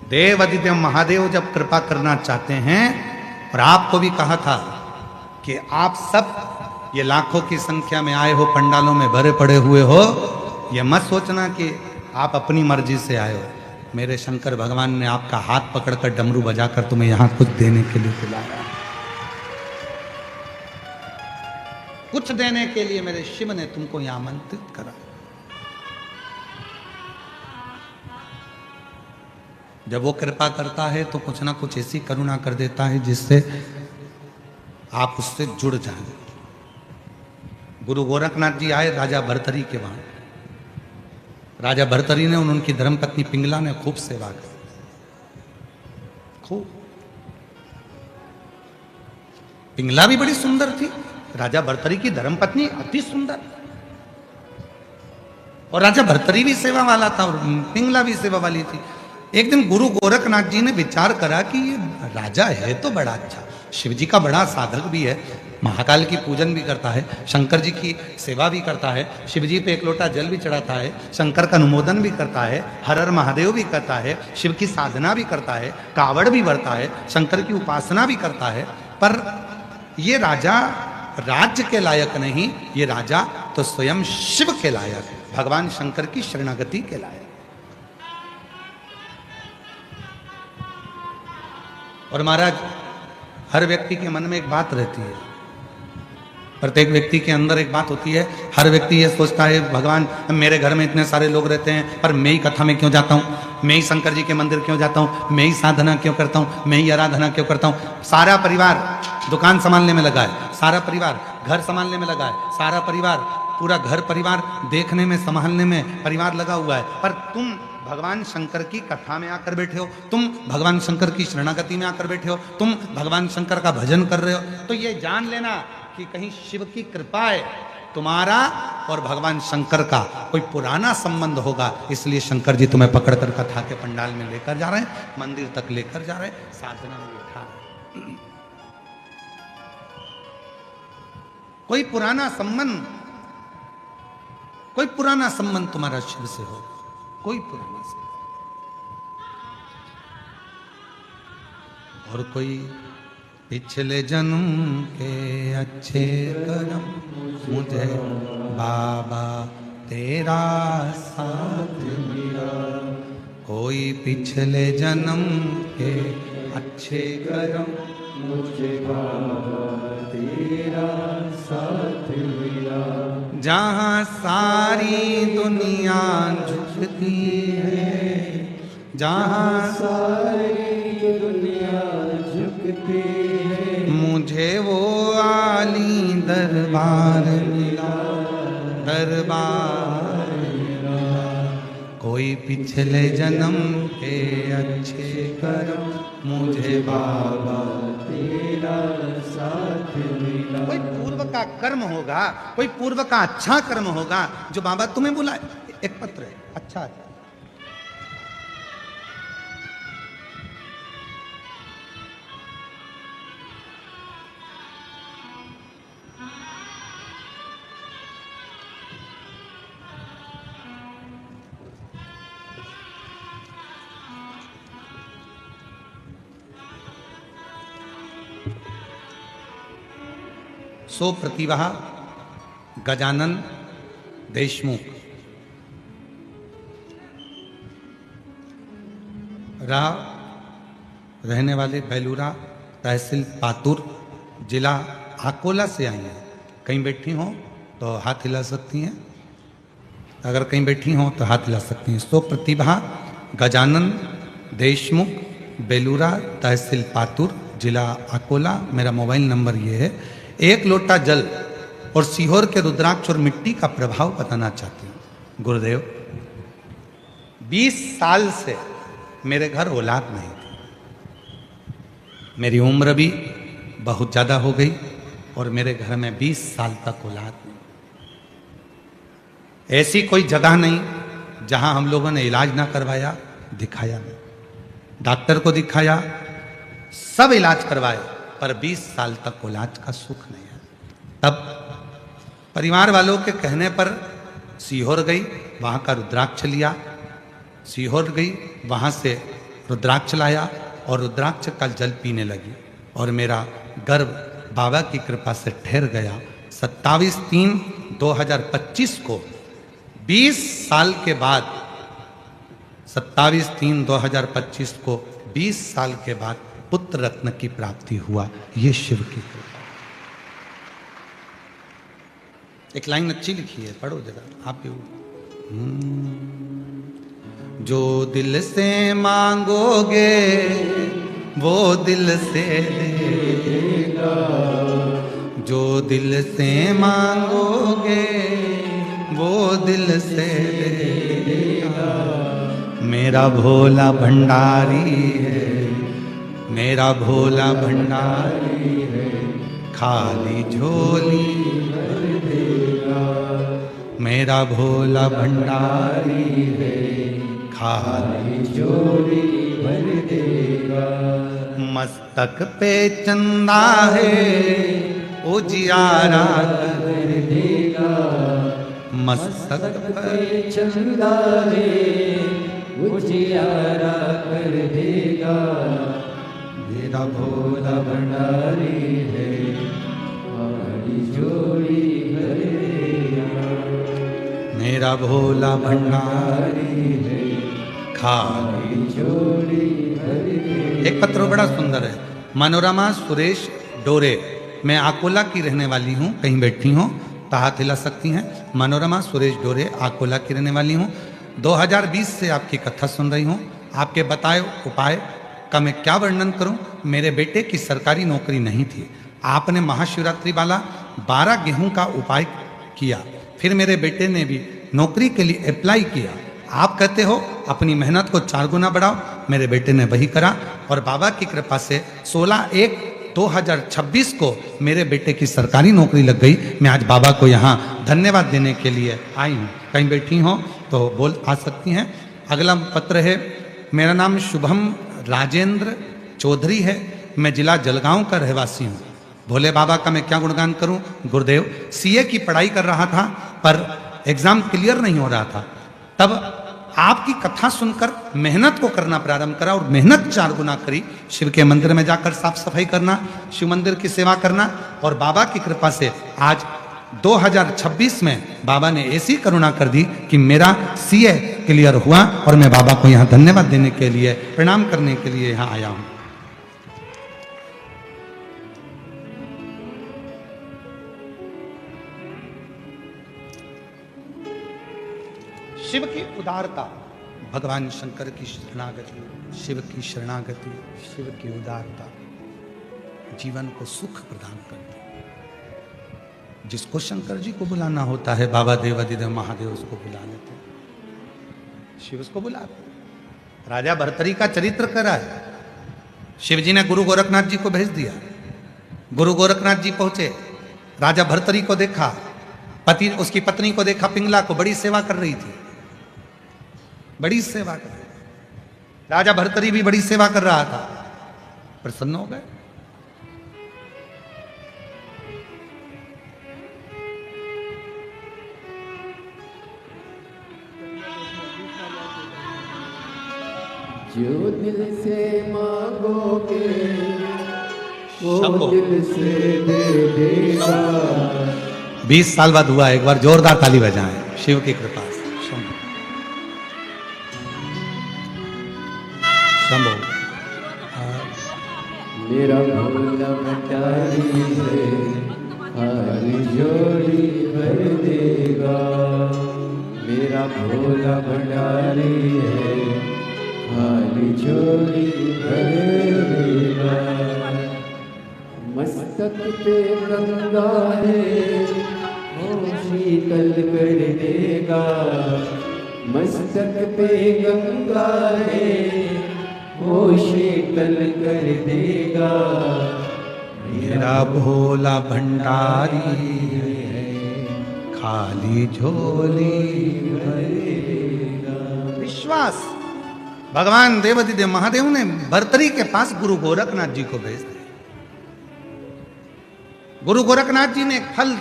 देव अधिदेव महादेव जब कृपा करना चाहते हैं, और आपको भी कहा था कि आप सब ये लाखों की संख्या में आए हो, पंडालों में भरे पड़े हुए हो, ये मत सोचना कि आप अपनी मर्जी से आए हो। मेरे शंकर भगवान ने आपका हाथ पकड़कर डमरू बजाकर तुम्हें यहां कुछ देने के लिए बुलाया। कुछ देने के लिए मेरे शिव ने तुमको यहां आमंत्रित करा। जब वो कृपा करता है तो कुछ ना कुछ ऐसी करुणा कर देता है जिससे आप उससे जुड़ जाएं। गुरु गोरखनाथ जी आए राजा भर्तरी के वहां। राजा भर्तरी ने उनकी धर्मपत्नी पिंगला ने खूब सेवा की, खूब। पिंगला भी बड़ी सुंदर थी, राजा भर्तरी की धर्मपत्नी अति सुंदर, और राजा भर्तरी भी सेवा वाला था और पिंगला भी सेवा वाली थी। एक दिन गुरु गोरखनाथ जी ने विचार करा कि ये राजा है तो बड़ा अच्छा, शिव जी का बड़ा साधक भी है, महाकाल की पूजन भी करता है, शंकर जी की सेवा भी करता है, शिव जी पे एक लोटा जल भी चढ़ाता है, शंकर का अनुमोदन भी करता है, हर हर महादेव भी करता है, शिव की साधना भी करता है, कावड़ भी भरता है, शंकर की उपासना भी करता है। पर ये राजा राज्य के लायक नहीं, ये राजा तो स्वयं शिव के लायक, भगवान शंकर की शरणागति के लायक। और महाराज, हर व्यक्ति के मन में एक बात रहती है, प्रत्येक व्यक्ति के अंदर एक बात होती है। हर व्यक्ति ये सोचता है, भगवान मेरे घर में इतने सारे लोग रहते हैं, पर मैं ही कथा में क्यों जाता हूँ, मैं ही शंकर जी के मंदिर क्यों जाता हूँ, मैं ही साधना क्यों करता हूँ, मैं ही आराधना क्यों करता हूँ। सारा परिवार दुकान संभालने में लगा है, सारा परिवार घर संभालने में लगा है, सारा परिवार, पूरा घर परिवार देखने में, संभालने में परिवार लगा हुआ है, पर तुम भगवान शंकर की कथा में आकर बैठे हो, तुम भगवान शंकर की शरणागति में आकर बैठे हो, तुम भगवान शंकर का भजन कर रहे हो, तो ये जान लेना कि कहीं शिव की कृपा है, तुम्हारा और भगवान शंकर का कोई पुराना संबंध होगा, इसलिए शंकर जी तुम्हें पकड़कर कथा के पंडाल में लेकर जा रहे हैं, मंदिर तक लेकर जा रहे हैं, साधना में बैठा है। कोई पुराना संबंध, कोई पुराना संबंध तुम्हारा शिव से हो, कोई पुराना संबंध। और कोई पिछले जन्म के अच्छे कर्म मुझे बाबा तेरा साथ मिला, कोई पिछले जन्म के अच्छे कर्म मुझे बाबा तेरा साथ मिला। जहाँ सारी दुनिया झुकती है, जहाँ सारी दुनिया झुकती है, मुझे वो आली दरबार मिला, दरबार मिला। कोई पिछले जन्म के अच्छे कर्म मुझे बाबा तेरा साथ मिला। कोई पूर्व का कर्म होगा, कोई पूर्व का अच्छा कर्म होगा जो बाबा तुम्हें बुलाए। एक पत्र है, अच्छा है। सो प्रतिभा गजानन देशमुख, रहने वाले बेलूरा, तहसील पातुर, जिला अकोला से आई हैं। कहीं बैठी हों तो हाथ हिला सकती हैं, अगर कहीं बैठी हों तो हाथ हिला सकती हैं। सो प्रतिभा गजानन देशमुख, बेलूरा, तहसील पातुर, जिला अकोला। मेरा मोबाइल नंबर ये है। एक लोटा जल और सीहोर के रुद्राक्ष और मिट्टी का प्रभाव बताना चाहती हूँ। गुरुदेव, 20 साल से मेरे घर औलाद नहीं थी, मेरी उम्र भी बहुत ज़्यादा हो गई और मेरे घर में 20 साल तक औलाद नहीं। ऐसी कोई जगह नहीं जहां हम लोगों ने इलाज ना करवाया, दिखाया नहीं। डॉक्टर को दिखाया, सब इलाज करवाए, पर 20 साल तक औलाद का सुख नहीं है। तब परिवार वालों के कहने पर सीहोर गई, वहां का रुद्राक्ष लिया। सीहोर गई, वहां से रुद्राक्ष लाया और रुद्राक्ष का जल पीने लगी और मेरा गर्भ बाबा की कृपा से ठहर गया। 27/3/2025 को 20 साल के बाद, 27/3/2025 को 20 साल के बाद पुत्र रत्न की प्राप्ति हुआ। ये शिव की कृपा। एक लाइन अच्छी लिखी है, पढ़ो जरा आप भी। जो दिल से मांगोगे वो दिल से देगा, जो दिल से मांगोगे वो दिल से देगा। मेरा भोला भंडारी है, मेरा भोला भंडारी है, खाली झोली भर देगा। मेरा भोला भंडारी है, खाली झोली भर देगा। मस्तक पे चंदा है, उजियारा कर देगा। मस्तक पे चंदा है, उजियारा कर देगा। मेरा भोला भंडारी है, खाली झोली भर देगा। मेरा भोला भंडारी है, खाली झोली भर देगा। एक पत्र बड़ा सुंदर है। मनोरमा सुरेश डोरे, मैं अकोला की रहने वाली हूँ। कहीं बैठी हूँ तो हाथ हिला सकती हैं। मनोरमा सुरेश डोरे, अकोला की रहने वाली हूँ। 2020 से आपकी कथा सुन रही हूँ। आपके बताए उपाय का मैं क्या वर्णन करूं। मेरे बेटे की सरकारी नौकरी नहीं थी। आपने महाशिवरात्रि वाला 12 गेहूं का उपाय किया, फिर मेरे बेटे ने भी नौकरी के लिए अप्लाई किया। आप कहते हो अपनी मेहनत को 4 गुना बढ़ाओ, मेरे बेटे ने वही करा और बाबा की कृपा से 16/1/2026 को मेरे बेटे की सरकारी नौकरी लग गई। मैं आज बाबा को यहाँ धन्यवाद देने के लिए आई हूँ। कहीं बैठी हो तो बोल आ सकती हैं। अगला पत्र है। मेरा नाम शुभम राजेंद्र चौधरी है, मैं जिला जलगांव का रहवासी हूँ। भोले बाबा का मैं क्या गुणगान करूं। गुरुदेव, सीए की पढ़ाई कर रहा था पर एग्जाम क्लियर नहीं हो रहा था। तब आपकी कथा सुनकर मेहनत को करना प्रारंभ करा और मेहनत 4 गुना करी। शिव के मंदिर में जाकर साफ सफाई करना, शिव मंदिर की सेवा करना और बाबा की कृपा से आज 2026 में बाबा ने ऐसी करुणा कर दी कि मेरा सीए क्लियर हुआ और मैं बाबा को यहाँ धन्यवाद देने के लिए, प्रणाम करने के लिए यहाँ आया हूँ। शिव की उदारता, भगवान शंकर की शरणागति, शिव की शरणागति, शिव की उदारता जीवन को सुख प्रदान करती है। जिसको शंकर जी को बुलाना होता है, बाबा देवादिदेव महादेव उसको बुला लेते हैं, शिव उसको बुलाते हैं। राजा भर्तरी का चरित्र करा है। शिव जी ने गुरु गोरखनाथ जी को भेज दिया। गुरु गोरखनाथ जी पहुंचे, राजा भर्तरी को देखा, पति उसकी पत्नी को देखा, पिंगला को, बड़ी सेवा कर रही थी, बड़ी सेवा कर रही। राजा भर्तरी भी बड़ी सेवा कर रहा था, प्रसन्न हो गए। जो दिल से मांगोगे वो दिल से दे देगा। 20 साल बाद हुआ, एक बार जोरदार ताली बजाएं शिव की कृपा से। शंभो शंभो। मेरा भोला भंडारी है, हारी झोली भर देगा। मेरा भोला भंडारी है, हारी झोली भर देगा। मस्तक पे गंगा है, वो शीतल कर देगा। मस्तक पे गंगा है, वो शीतल कर देगा। मेरा भोला भंडारी है, खाली झोली भरेगा। विश्वास। भगवान देवाधिदेव महादेव ने भर्तरी के पास गुरु गोरखनाथ जी को भेज दिया। गुरु गोरखनाथ जी ने एक फल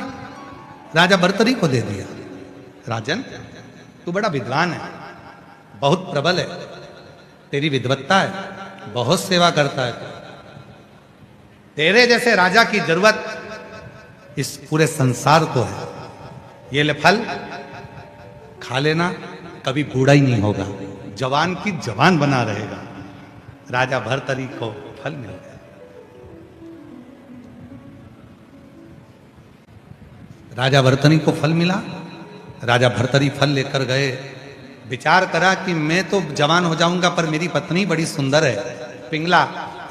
राजा भर्तरी को दे दिया। राजन, तू बड़ा विद्वान है, बहुत प्रबल है, तेरी विद्वत्ता है, बहुत सेवा करता है, तेरे जैसे राजा की जरूरत इस पूरे संसार को है। ये ले फल, खा लेना, कभी बूढ़ा ही नहीं होगा, जवान की जवान बना रहेगा। राजा भर्तरी को फल मिल गया। राजा भर्तरी को फल मिला। राजा भर्तरी फल लेकर गए। विचार करा कि मैं तो जवान हो जाऊंगा, पर मेरी पत्नी बड़ी सुंदर है, पिंगला,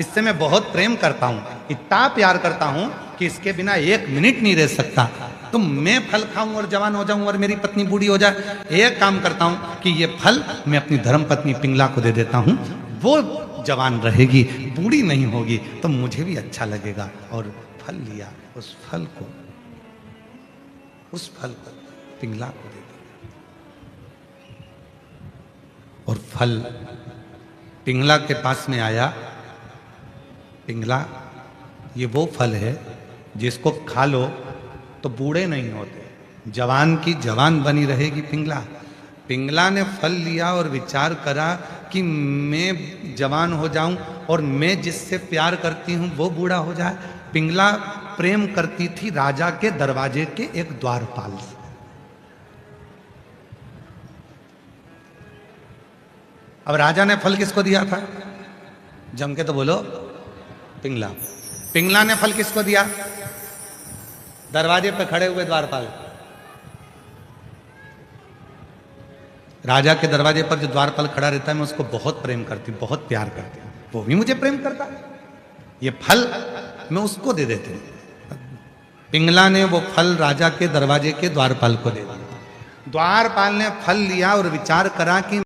इससे मैं बहुत प्रेम करता हूं, इतना प्यार करता हूं कि इसके बिना 1 मिनट नहीं रह सकता। तो मैं फल खाऊं और जवान हो जाऊं और मेरी पत्नी बूढ़ी हो जाए। एक काम करता हूं कि ये फल मैं अपनी धर्म पत्नी पिंगला को दे देता हूं, वो जवान रहेगी, बूढ़ी नहीं होगी, तो मुझे भी अच्छा लगेगा। और फल लिया, उस फल को पिंगला को दे दिया। और फल पिंगला के पास में आया। पिंगला, ये वो फल है जिसको खा लो तो बूढ़े नहीं होते, जवान की जवान बनी रहेगी। पिंगला पिंगला ने फल लिया और विचार करा कि मैं जवान हो जाऊं और मैं जिससे प्यार करती हूं वो बूढ़ा हो जाए। पिंगला प्रेम करती थी राजा के दरवाजे के एक द्वारपाल से। अब राजा ने फल किसको दिया था? जम के तो बोलो, पिंगला। पिंगला ने फल किसको दिया? दरवाजे पे खड़े हुए द्वारपाल। राजा के दरवाजे पर जो द्वारपाल खड़ा रहता है, मैं उसको बहुत प्रेम करती हूं, बहुत प्यार करती हूं, वो भी मुझे प्रेम करता है। ये फल मैं उसको दे देती हूं। पिंगला ने वो फल राजा के दरवाजे के द्वारपाल को दे दिया। द्वारपाल ने फल लिया और विचार करा कि